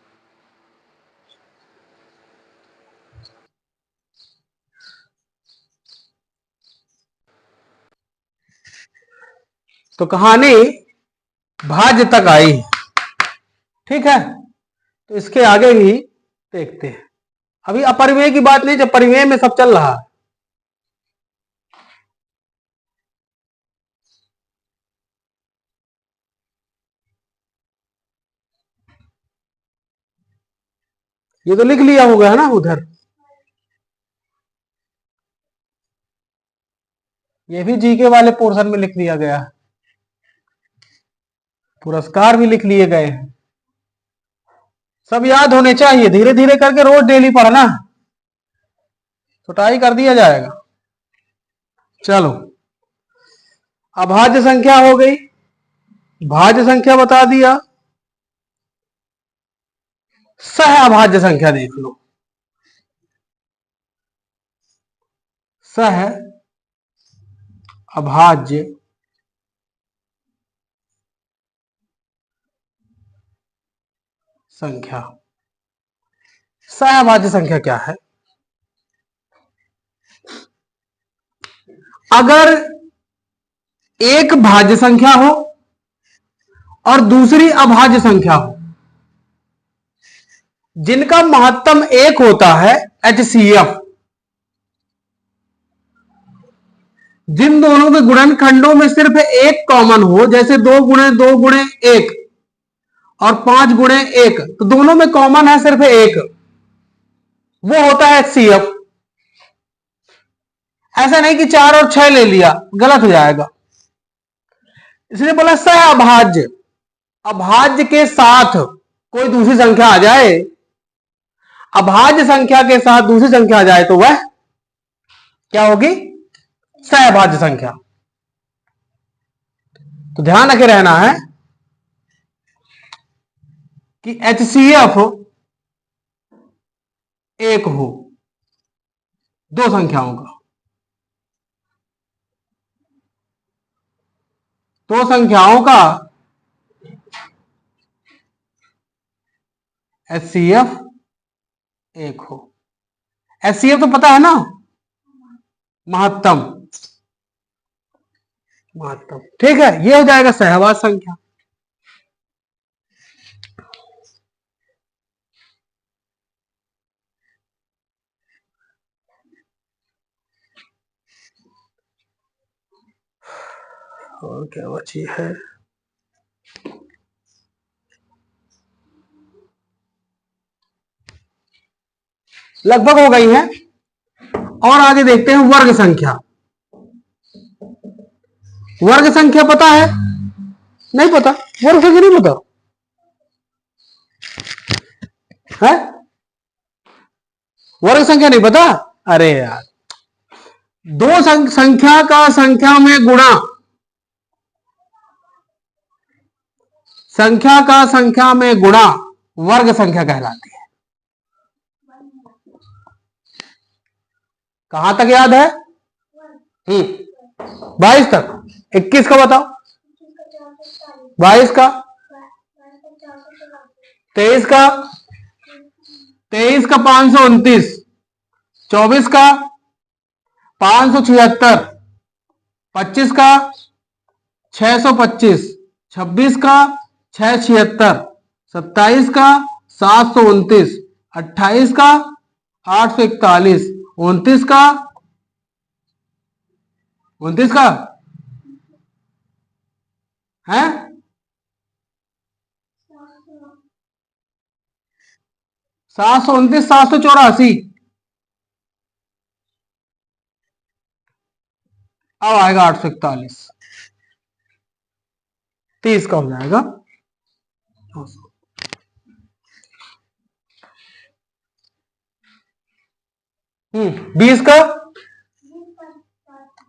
तो कहानी भाज्य तक आई, ठीक है। तो इसके आगे भी देखते हैं। अभी अपरिमेय की बात नहीं, जब परिमेय में सब चल रहा है। ये तो लिख लिया होगा है ना उधर, ये भी जीके वाले पोर्शन में लिख लिया गया है। पुरस्कार भी लिख लिए गए हैं, सब याद होने चाहिए। धीरे धीरे करके रोज डेली पढ़ना, छुटाई कर दिया जाएगा। चलो, अभाज्य संख्या हो गई, भाज्य संख्या बता दिया। सह अभाज्य संख्या देख लो। सह अभाज्य संख्या। सह अभाज्य संख्या क्या है? अगर एक भाज्य संख्या हो और दूसरी अभाज्य संख्या हो, जिनका महत्तम 1 होता है, HCF, जिन दोनों के गुणनखंडों में सिर्फ 1 कॉमन हो, जैसे 2 गुणे 2 गुणे 1 और 5 गुणे 1, तो दोनों में कॉमन है सिर्फ 1, वो होता है HCF। ऐसा नहीं कि 4 और 6 ले लिया, गलत हो जाएगा। इसलिए बोला सह अभाज्य। अभाज्य के साथ कोई दूसरी संख्या आ जाए, अभाज्य संख्या के साथ दूसरी संख्या आ जाए, तो वह क्या होगी? सह अभाज्य संख्या। तो ध्यान रखे रहना है, कि HCF एक हो दो संख्याओं का, दो संख्याओं का HCF एक हो। HCF तो पता है ना, महत्तम, महत्तम। ठीक है, ये हो जाएगा सहवास संख्या। और क्या बची है, लगभग हो गई है। और आगे देखते हैं वर्ग संख्या। वर्ग संख्या पता है? नहीं पता? वर्ग संख्या नहीं पता है? वर्ग संख्या नहीं पता? अरे यार, दो संख्या का संख्या में गुणा, संख्या का संख्या में गुणा वर्ग संख्या कहलाती है। कहां तक याद है? 22 तक। 21 का बताओ, 22 का, 23 का, 23 का 529, 24 का 576, 25 का 625, 26 का 676, 27 का 729, 28 का 841, 29 का 29 का है 729, 784। अब आएगा 841, 30 का हो जाएगा 20 का,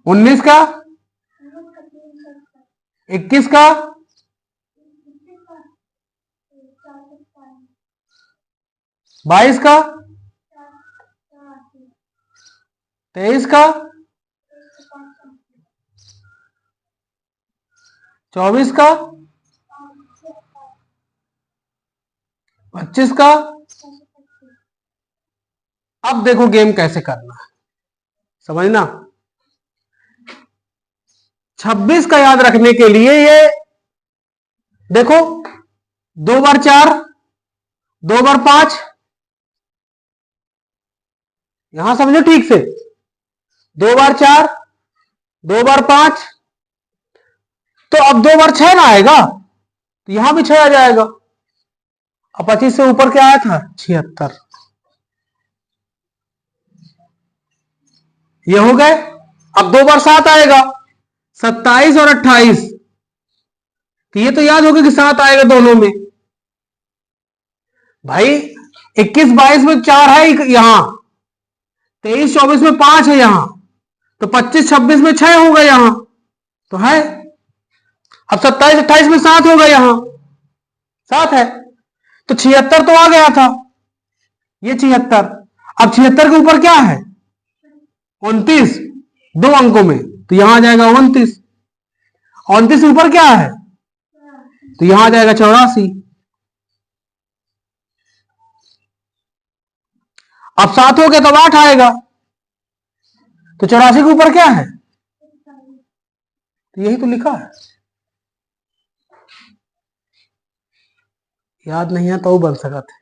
19 का, 21 का, 22 का, 23 का, 24 का, 25 का। अब देखो गेम कैसे करना है, समझना। 26 का याद रखने के लिए ये देखो, 2 बार 4, 2 बार 5, यहां समझो ठीक से, 2 बार 4, 2 बार 5, तो अब 2 बार 6 ना आएगा, तो यहां भी 6 आ जाएगा। अब 25 से ऊपर क्या आया था? 76। ये हो गए। अब 2 बार 7 आएगा, 27 और 28, तो ये तो याद होगा कि 7 आएगा दोनों में। भाई 21 22 में 4 है यहां, 23 24 में 5 है यहां, तो 25 26 में 6 होगा यहां, तो है। अब 27 28 में 7 होगा यहां, 7 है, तो 76 तो आ गया था, ये 76। अब 76 के ऊपर क्या है? 29, 2 अंकों में, तो यहां आ जाएगा 29। 29 के ऊपर क्या है? तो यहां आ जाएगा 84। अब 7 हो गया तो 8 आएगा, तो 84 के ऊपर क्या है? तो यही तो लिखा है। याद नहीं है तो बन सका थे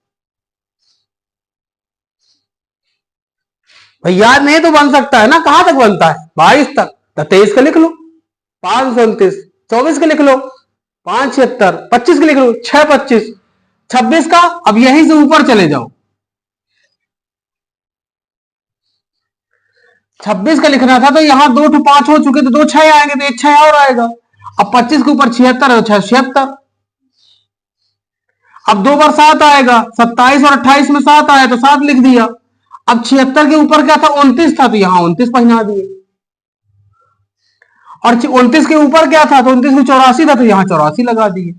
भाई, याद नहीं तो बन सकता है ना। कहां तक बनता है? 22 तक। तो 23 का लिख लो 529, 24 का लिख लो 576, 25 का लिख लो 625, 26 का अब यहीं से ऊपर चले जाओ, 26 का लिखना था, तो यहां 2 to 5 हो चुके, तो 2 6 आएंगे, तो 1 6 और आएगा। अब 25 के ऊपर 76 है, 76। अब 2 बार 7 आएगा, 27 और 28 में 7 आया, तो 7 लिख दिया। अब 76 के ऊपर क्या था? 29 था, तो यहां 29 पहना दिए। और 29 के ऊपर क्या था? तो 29 में 84 था, तो यहां 84 लगा दिए।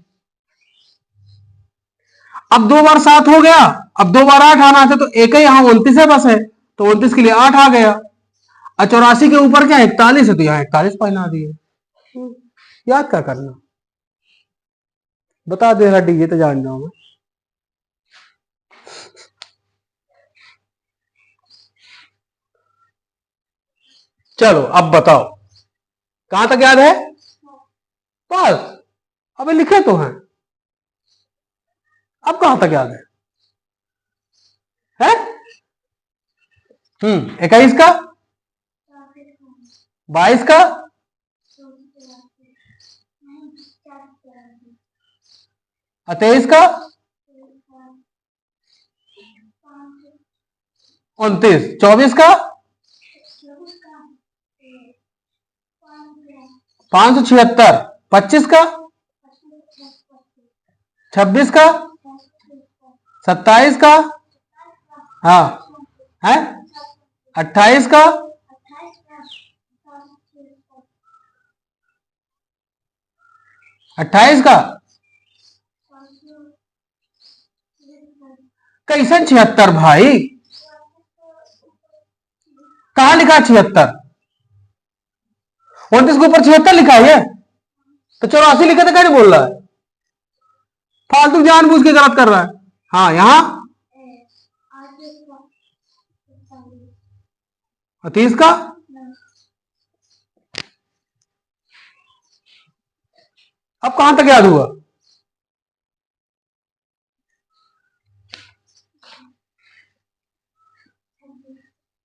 अब 2 बार 7 हो गया, अब 2 बार 8 आना था, तो एक ही यहाँ 29 है बस है, तो 29 के लिए 8 आ गया। और 84 के ऊपर क्या 41 है, तो यहाँ 41 पहना दिए। याद क्या करना, बता दे रहा डी, ये तो जान जाऊंगा। चलो अब बताओ, कहां तक याद है? बस, अबे लिखे तो हैं, अब कहां तक याद है? 21 का, 22 का, 23 का, 29, 24 का, 576, 25 का, 26 का, 27 का, हाँ है, 28 का, 28 का, कैसे 76 भाई, कहां लिखा 76? 29 के ऊपर 76 लिखा है, तो 84 लिखा था, क्या नहीं बोल रहा है? फालतू जानबूझ के गलत कर रहा है। हाँ यहां 30 का, अब कहां तक याद हुआ?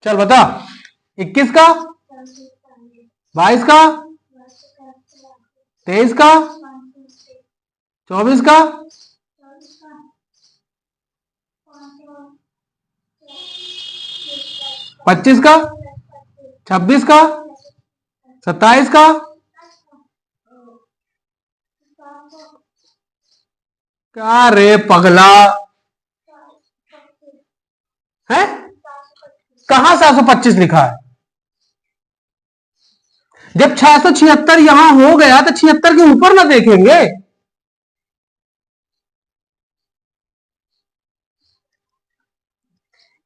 चल बता, 21 का, 22 का, 23 का, 24 का, 25 का, 26 का, 27 का, क्या रे पगला है, कहां 725 लिखा है? जब 676 यहां हो गया तो 76 के ऊपर ना देखेंगे?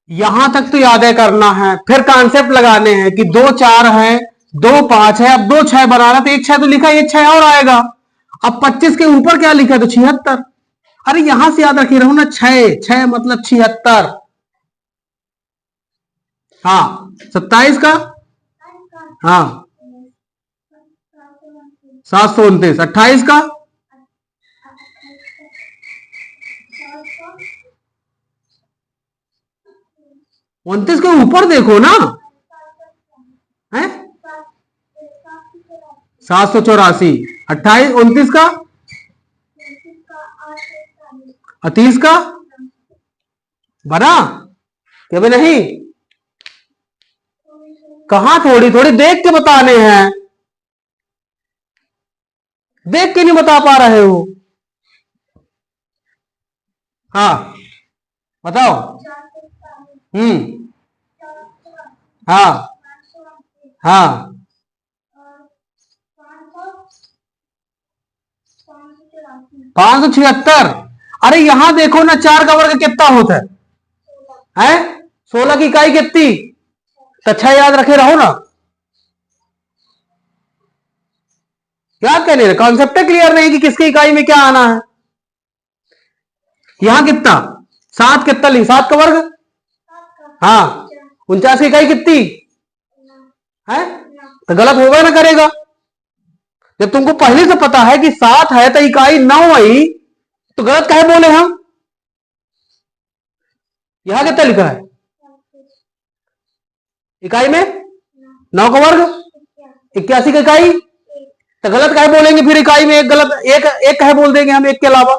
यहां तक तो याद करना है, फिर कॉन्सेप्ट लगाने हैं कि 2 4 है, 2 5 है, अब 2 6 बनाना, तो 1 6 तो लिखा है, 1 6 और आएगा। अब 25 के ऊपर क्या लिखा है, तो 76। अरे यहां से याद रखी रहूं ना, 6 6 मतलब 76। हाँ 27 का, हाँ 729, 28 का, 29 के ऊपर देखो ना, है 784, 28, 29 का, 30 का बना क्या भी नहीं? कहां थोड़ी थोड़ी देख के बताने हैं, देख के नहीं बता पा रहे हो? हाँ बताओ। हाँ हाँ 576। अरे यहां देखो ना, 4 का वर्ग कितना होता है? 16 की इकाई कितनी? तो 6 याद रखे रहो ना, याद क्या नहीं रहे? कॉन्सेप्ट क्लियर नहीं कि किसकी इकाई में क्या आना है। यहां कितना 7 कितना लिख, 7 का वर्ग, हाँ 49 की इकाई कितनी है? तो गलत होगा ना करेगा, जब तुमको पहले से पता है कि 7 है तो इकाई 9 आई, तो गलत कहे बोले हम? यहां कितना लिखा है इकाई में? 9 का वर्ग 81 की इकाई, तो गलत कहे बोलेंगे फिर? इकाई में एक गलत, एक एक कहे बोल देंगे हम, एक के अलावा।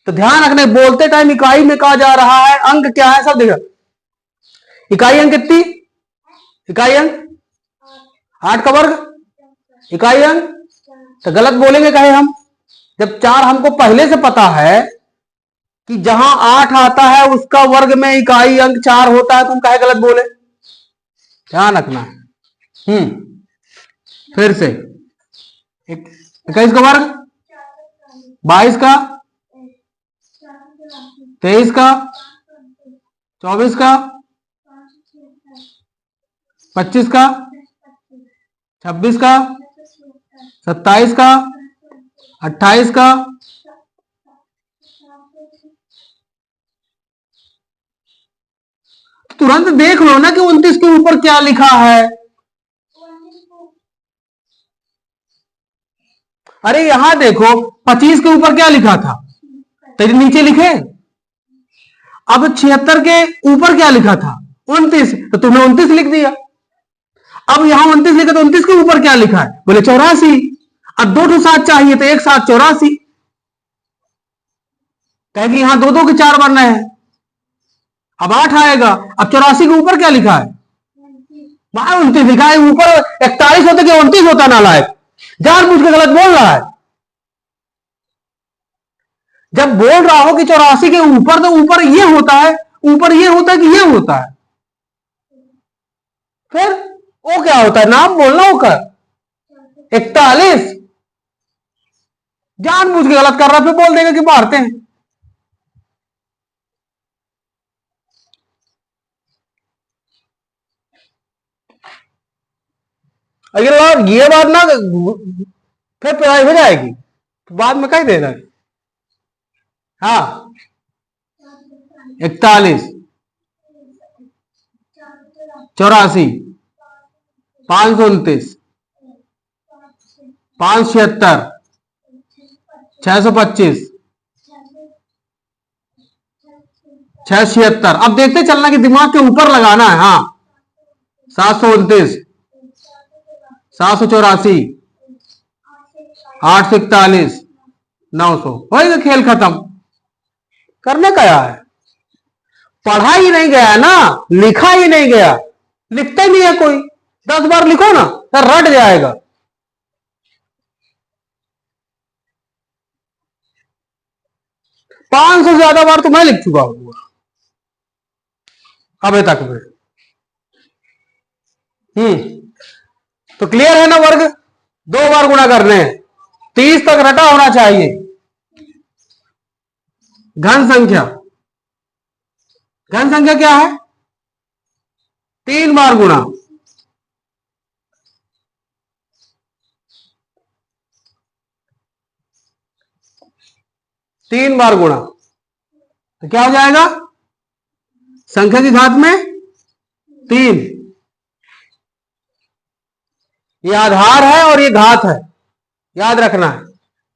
तो ध्यान रखने, बोलते टाइम इकाई में कहा जा रहा है, अंक क्या है सब देखा। इकाई अंक कितनी? इकाई अंक 8 का वर्ग, इकाई अंक, तो गलत बोलेंगे कहे हम? जब 4 हमको पहले से पता है कि जहां 8 आता है उसका वर्ग में इकाई अंक 4 होता है, तो हम कहे गलत बोले? ध्यान रखना है। फिर से 21 का वर्ग, 22 का, 23 का, 24 का, 25 का, 26 का, 27 का, 28 का, तुरंत देख लो ना कि 29 के ऊपर क्या लिखा है। अरे यहां देखो 25 के ऊपर क्या लिखा था, तेरे नीचे लिखे। अब 76 के ऊपर क्या लिखा था, 29, तो तुमने 29 लिख दिया। अब यहां 29 लिखा तो 29 के ऊपर क्या लिखा है, बोले 84। अब 2 साथ चाहिए तो एक साथ 84, कहे कि यहां 2 2 के 4 बनना है। अब 8 आएगा। अब 84 के ऊपर क्या लिखा है, वहां 29 लिखा है, ऊपर 41 होता कि 29 होता, नालायक जानबूझ के गलत बोल रहा है। जब बोल रहा हो कि 84 के ऊपर, तो ऊपर ये होता है, ऊपर ये होता है कि ये होता है, फिर वो क्या होता है, नाम बोलना होकर 41। जानबूझ के गलत कर रहा, फिर बोल देगा कि मारते हैं। अगर बात ये बात ना फिर पिटाई हो जाएगी, तो बाद में कह देना। हाँ 41, 84, 529, 576, 625, 676। अब देखते चलना कि दिमाग के ऊपर लगाना है। हाँ 729, 784, 841, 900, होएगा, खेल खत्म। करने का है, पढ़ा ही नहीं गया ना, लिखा ही नहीं गया, लिखता ही नहीं है कोई। 10 बार लिखो ना तो रट जाएगा। पांच सौ से ज्यादा बार तो मैं लिख चुका हूं अभी तक में। तो क्लियर है ना, वर्ग 2 बार गुणा करने हैं, 30 तक रटा होना चाहिए। घन संख्या, घन संख्या क्या है, 3 बार गुणा, तीन बार गुणा, तो क्या हो जाएगा, संख्या की घात में 3। ये आधार है और ये घात है, याद रखना है।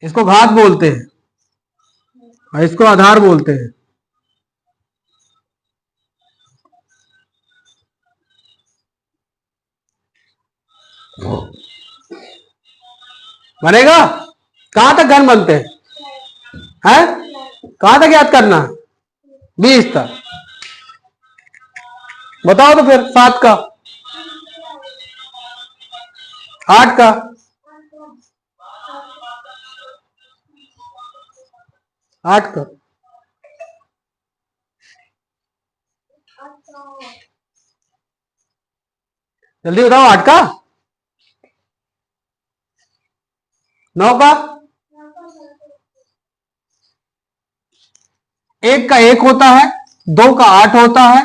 इसको घात बोलते हैं और इसको आधार बोलते हैं। बनेगा, कहां तक घन बनते हैं, कहां तक याद करना है, 20 तक। बताओ तो फिर 7 का, 8 का, 8 का, जल्दी बताओ, 8 का, 9 का, 1 का 1 होता है, 2 का 8 होता है,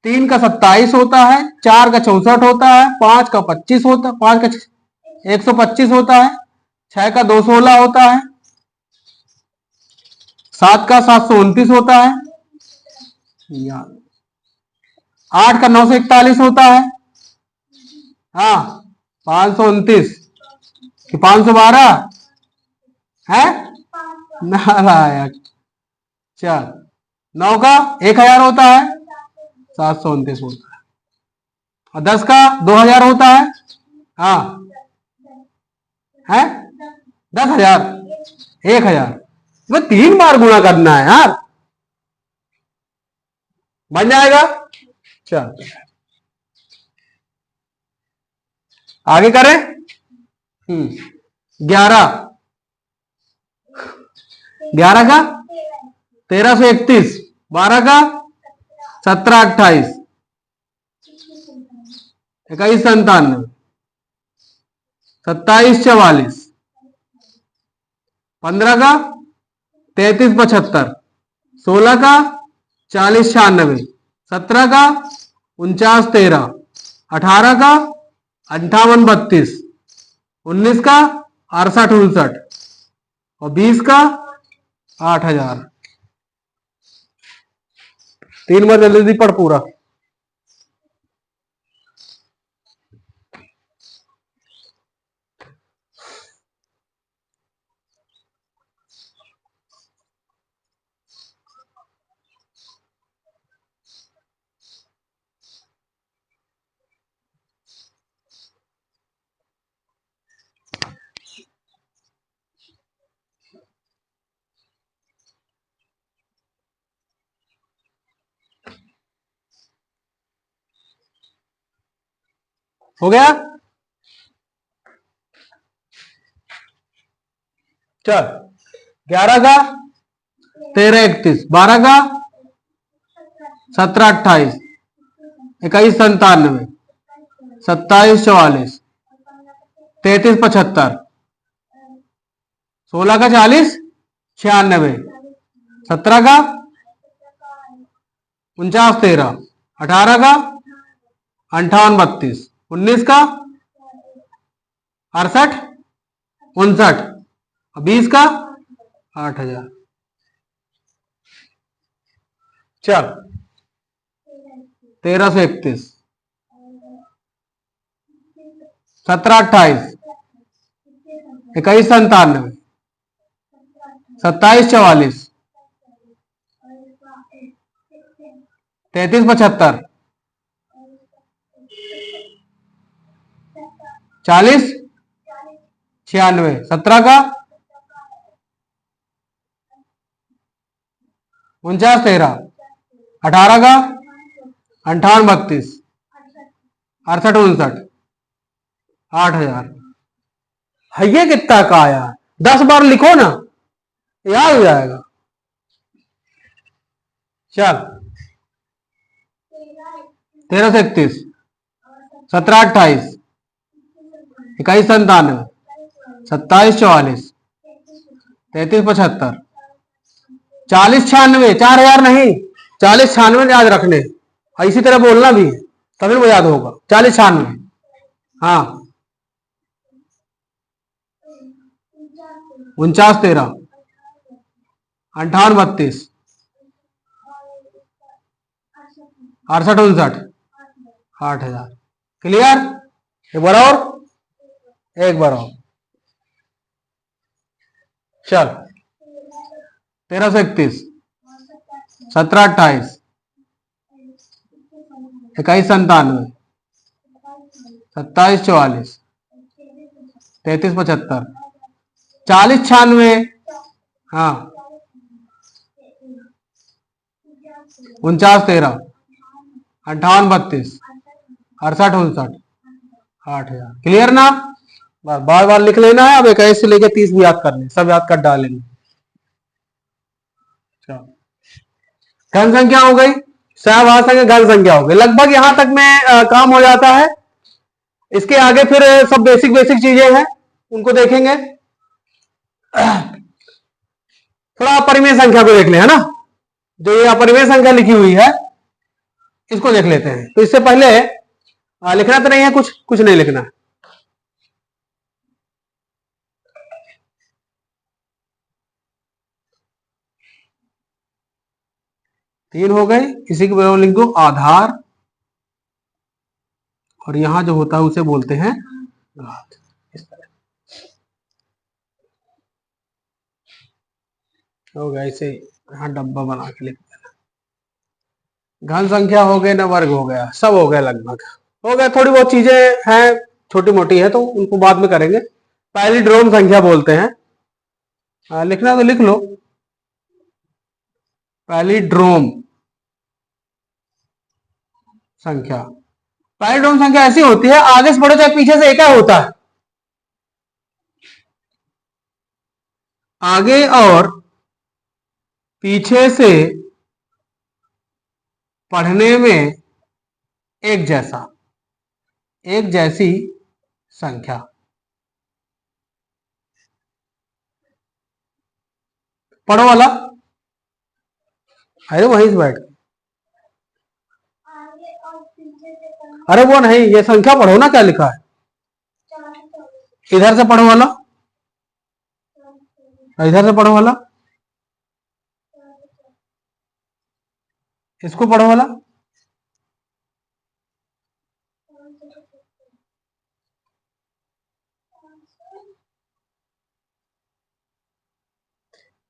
3 का 27 होता है, 4 का 64 होता है, 5 का 25 होता है, 5 का 125 होता है, 6 का 216 होता है, 7 का 729 होता है, 8 का 941 होता है, हाँ 529 कि 512 है, नारायण। चल 9 का 1000 होता है, 729 होता है, और 10 का 2000 होता है, हाँ है 10,000, 1000। मैं 3 बार गुणा करना है यार, बन जाएगा। चल आगे करें। 11, 11 का 1331, 12 का 1728, 2197, 2744, 15 का 3375, 16 का 40 96, 17 का 49 13, 18 का 58 32, 19 का 68 69 और 20 का 8000। 3 बार जल्दी जल्दी पढ़ पूरा। हो गया? चल 11 का 13 31, 12 का 17 28, 21 97, 27 44, 33 75, 16 का 40 96, 17 का 49 13, 18 का 58 32, 19 का 68 59 और 20 का 8000। चल 1331, 17 28, 21 97, 27 44, 33 75, 40 96, 17 का 49 13, 18 का 58 32, 68 69 8000। ये कितना का आया? 10 बार लिखो ना, याद हो जाएगा। चल 1331, 17 28, 21 97, 27 44, 33 75, 40 96, 4000 नहीं, 40 96 याद रखने, इसी तरह बोलना भी तभी वो याद होगा। 40 96, हाँ 49 13, 58 32, 68 69 8000। क्लियर? एक बार और, एक बार और। चल 1331, 17 28, 21 97, 27 44, 33 75, 40 96, हाँ 49 13, 58 32, 68 69 8000। क्लियर ना? बार बार लिख लेना है। अब 21 से लेकर 30 भी याद करने, सब याद कर डालेंगे। घन संख्या हो गई, सहवास संख्या, घन संख्या हो गई। लगभग यहां तक में काम हो जाता है। इसके आगे फिर सब बेसिक बेसिक चीजें हैं, उनको देखेंगे। थोड़ा अपरिमेय संख्या को देख ले, है ना। जो ये अपरिमेय संख्या लिखी हुई है इसको देख लेते हैं। तो इससे पहले लिखना तो नहीं है, कुछ कुछ नहीं लिखना है। तीन हो गए। इसी के बराबर लिख दो आधार, और यहां जो होता है उसे बोलते हैं घात। इस तरह हो गया। इसे यहां डब्बा बना के लिख देना। घन संख्या हो गए ना, वर्ग हो गया, सब हो गया, लगभग हो गया। थोड़ी बहुत चीजें हैं छोटी मोटी है तो उनको बाद में करेंगे। पहली ड्रोम संख्या बोलते हैं। लिखना तो लिख लो। पहली ड्रोम संख्या, पहली ड्रोम संख्या ऐसी होती है, आगे से बढ़ो चाहे पीछे से, एक ही होता है। आगे और पीछे से पढ़ने में एक जैसा, एक जैसी संख्या। पढ़ो वाला, अरे वहीं से बैठ अरे वो नहीं, ये संख्या पढ़ो ना, क्या लिखा है इधर से पढ़ो वाला, इधर से पढ़ो वाला, इसको पढ़ो वाला।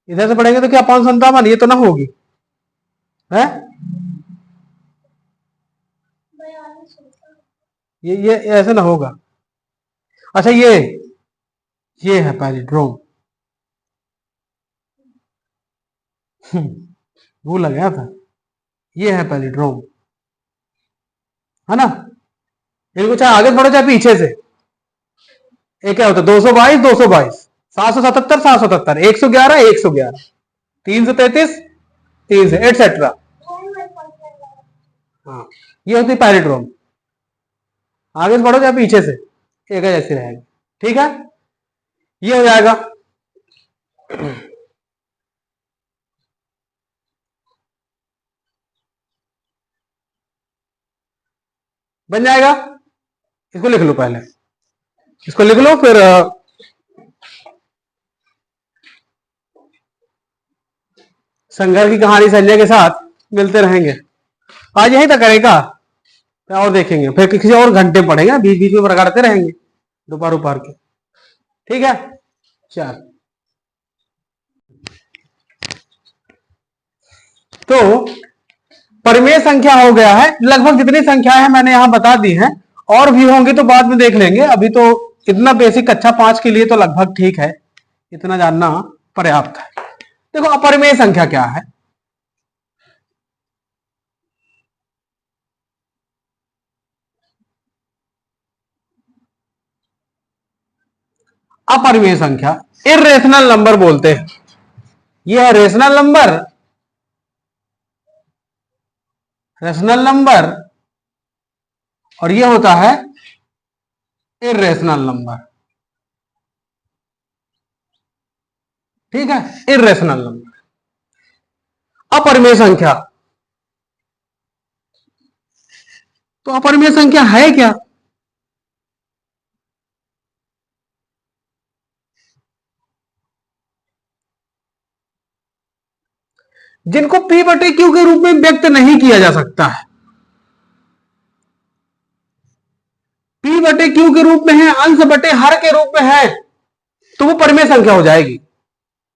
इधर से पढ़ेंगे तो क्या 557, ये तो ना होगी है, ये ऐसे ना होगा। अच्छा ये है पैलिड्रोम। भूल गया था, ये है पैलिड्रोम, है ना। इनको चाहे आगे बढ़ो चाहे पीछे से, ये क्या होता है 222 222 777 777 111 111 333 3 से एटसेट्रा। हाँ, ये होती है पैलिड्रोम। आगे से बढ़ो चाहे पीछे से, एक जैसी रहेगी। ठीक है, ये हो जाएगा। बन जाएगा। इसको लिख लो, पहले इसको लिख लो, फिर संघर्ष की कहानी संजय के साथ मिलते रहेंगे। आज यही तक करेगा, और देखेंगे, फिर किसी और घंटे पढ़ेंगे, बीच बीच में पढ़ाते रहेंगे दोपहर दोपहर के। ठीक है, चल तो परिमेय संख्या हो गया है। लगभग जितनी संख्या है मैंने यहां बता दी है, और भी होंगे तो बाद में देख लेंगे। अभी तो इतना बेसिक कक्षा 5 के लिए तो लगभग ठीक है, इतना जानना पर्याप्त है। देखो अपरिमेय संख्या क्या है। अपरिमेय संख्या इर्रेशनल नंबर बोलते हैं। यह है रेशनल नंबर, रेशनल नंबर, और यह होता है इर्रेशनल नंबर। ठीक है, इर्रेशनल नंबर। अपरिमेय संख्या, तो अपरिमेय संख्या है क्या। जिनको P बटे Q के रूप में व्यक्त नहीं किया जा सकता है। P बटे Q के रूप में है, अंश बटे हर के रूप में है, तो वो परिमेय संख्या हो जाएगी।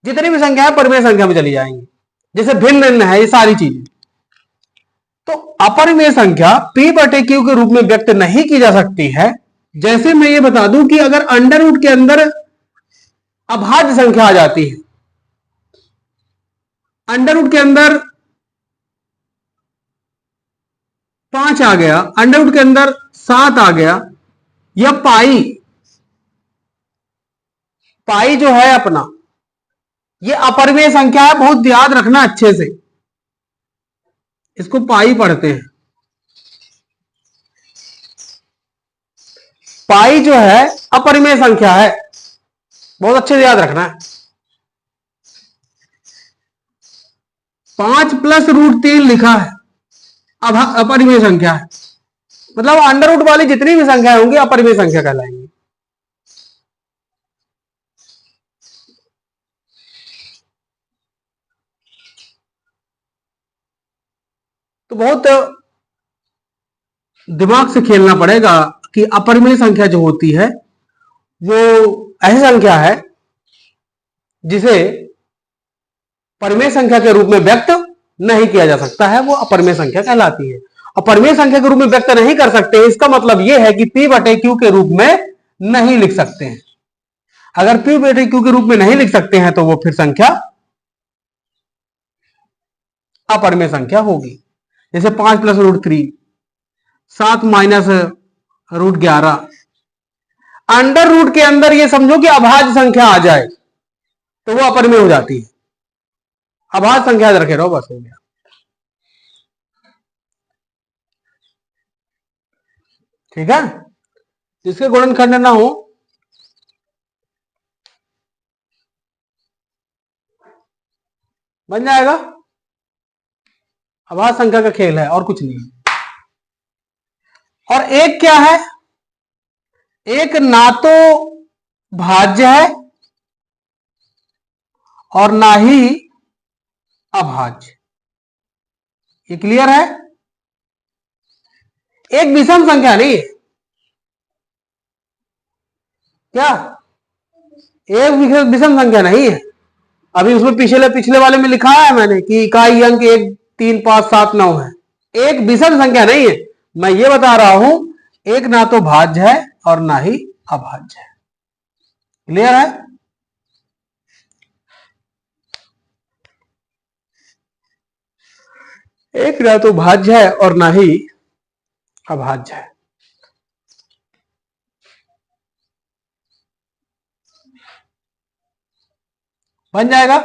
जितनी भी संख्या है परिमेय संख्या में चली जाएंगी। जैसे भिन्न भिन्न है ये सारी चीजें। तो अपरिमेय संख्या P बटे Q के रूप में व्यक्त नहीं की जा सकती है। जैसे मैं ये बता दूं कि अगर अंडर रूट के अंदर अभाज्य संख्या आ जाती है, अंडर रूट के अंदर 5 आ गया, अंडर रूट के अंदर 7 आ गया, या पाई, पाई जो है अपना, ये अपरिमेय संख्या है। बहुत याद रखना अच्छे से, इसको पाई पढ़ते हैं। पाई जो है अपरिमेय संख्या है, बहुत अच्छे से याद रखना है। 5 प्लस रूट 3 लिखा है, अब अपरिमेय संख्या है। मतलब अंडर रूट वाली जितनी भी संख्या होंगी अपरिमेय संख्या कहलाएंगी। तो बहुत दिमाग से खेलना पड़ेगा कि अपरिमेय संख्या जो होती है वो ऐसी संख्या है जिसे परिमेय संख्या के रूप में व्यक्त नहीं किया जा सकता है, वो अपरिमेय संख्या कहलाती है। और परिमेय संख्या के रूप में व्यक्त नहीं कर सकते, इसका मतलब यह है कि P बटे Q के रूप में नहीं लिख सकते हैं। अगर P बटे Q के रूप में नहीं लिख सकते हैं तो वो फिर संख्या अपरिमेय संख्या होगी। जैसे 5 plus root 3, 7 minus root 11, under root के अंदर ये समझो कि अभाज्य संख्या आ जाए तो वो अपरिमेय हो जाती है। अभाज्य संख्या याद रखे रहो, बस हो गया। ठीक है, जिसके गुणनखंड ना हो बन जाएगा। अभाज्य संख्या का खेल है और कुछ नहीं। और एक क्या है, एक ना तो भाज्य है और ना ही अभाज्य। ये क्लियर है? एक विषम संख्या नहीं है क्या, एक विषम संख्या नहीं है। अभी उसमें पिछले पिछले वाले में लिखा है मैंने कि इकाई अंक 1 3 5 7 9 है, एक विषम संख्या नहीं है। मैं ये बता रहा हूं एक ना तो भाज्य है और ना ही अभाज्य है। क्लियर है? एक ना तो भाज्य है और ना ही अभाज्य है। बन जाएगा?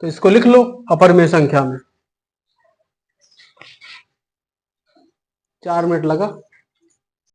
तो इसको लिख लो अपरिमेय संख्या में। 4 मिनट लगा।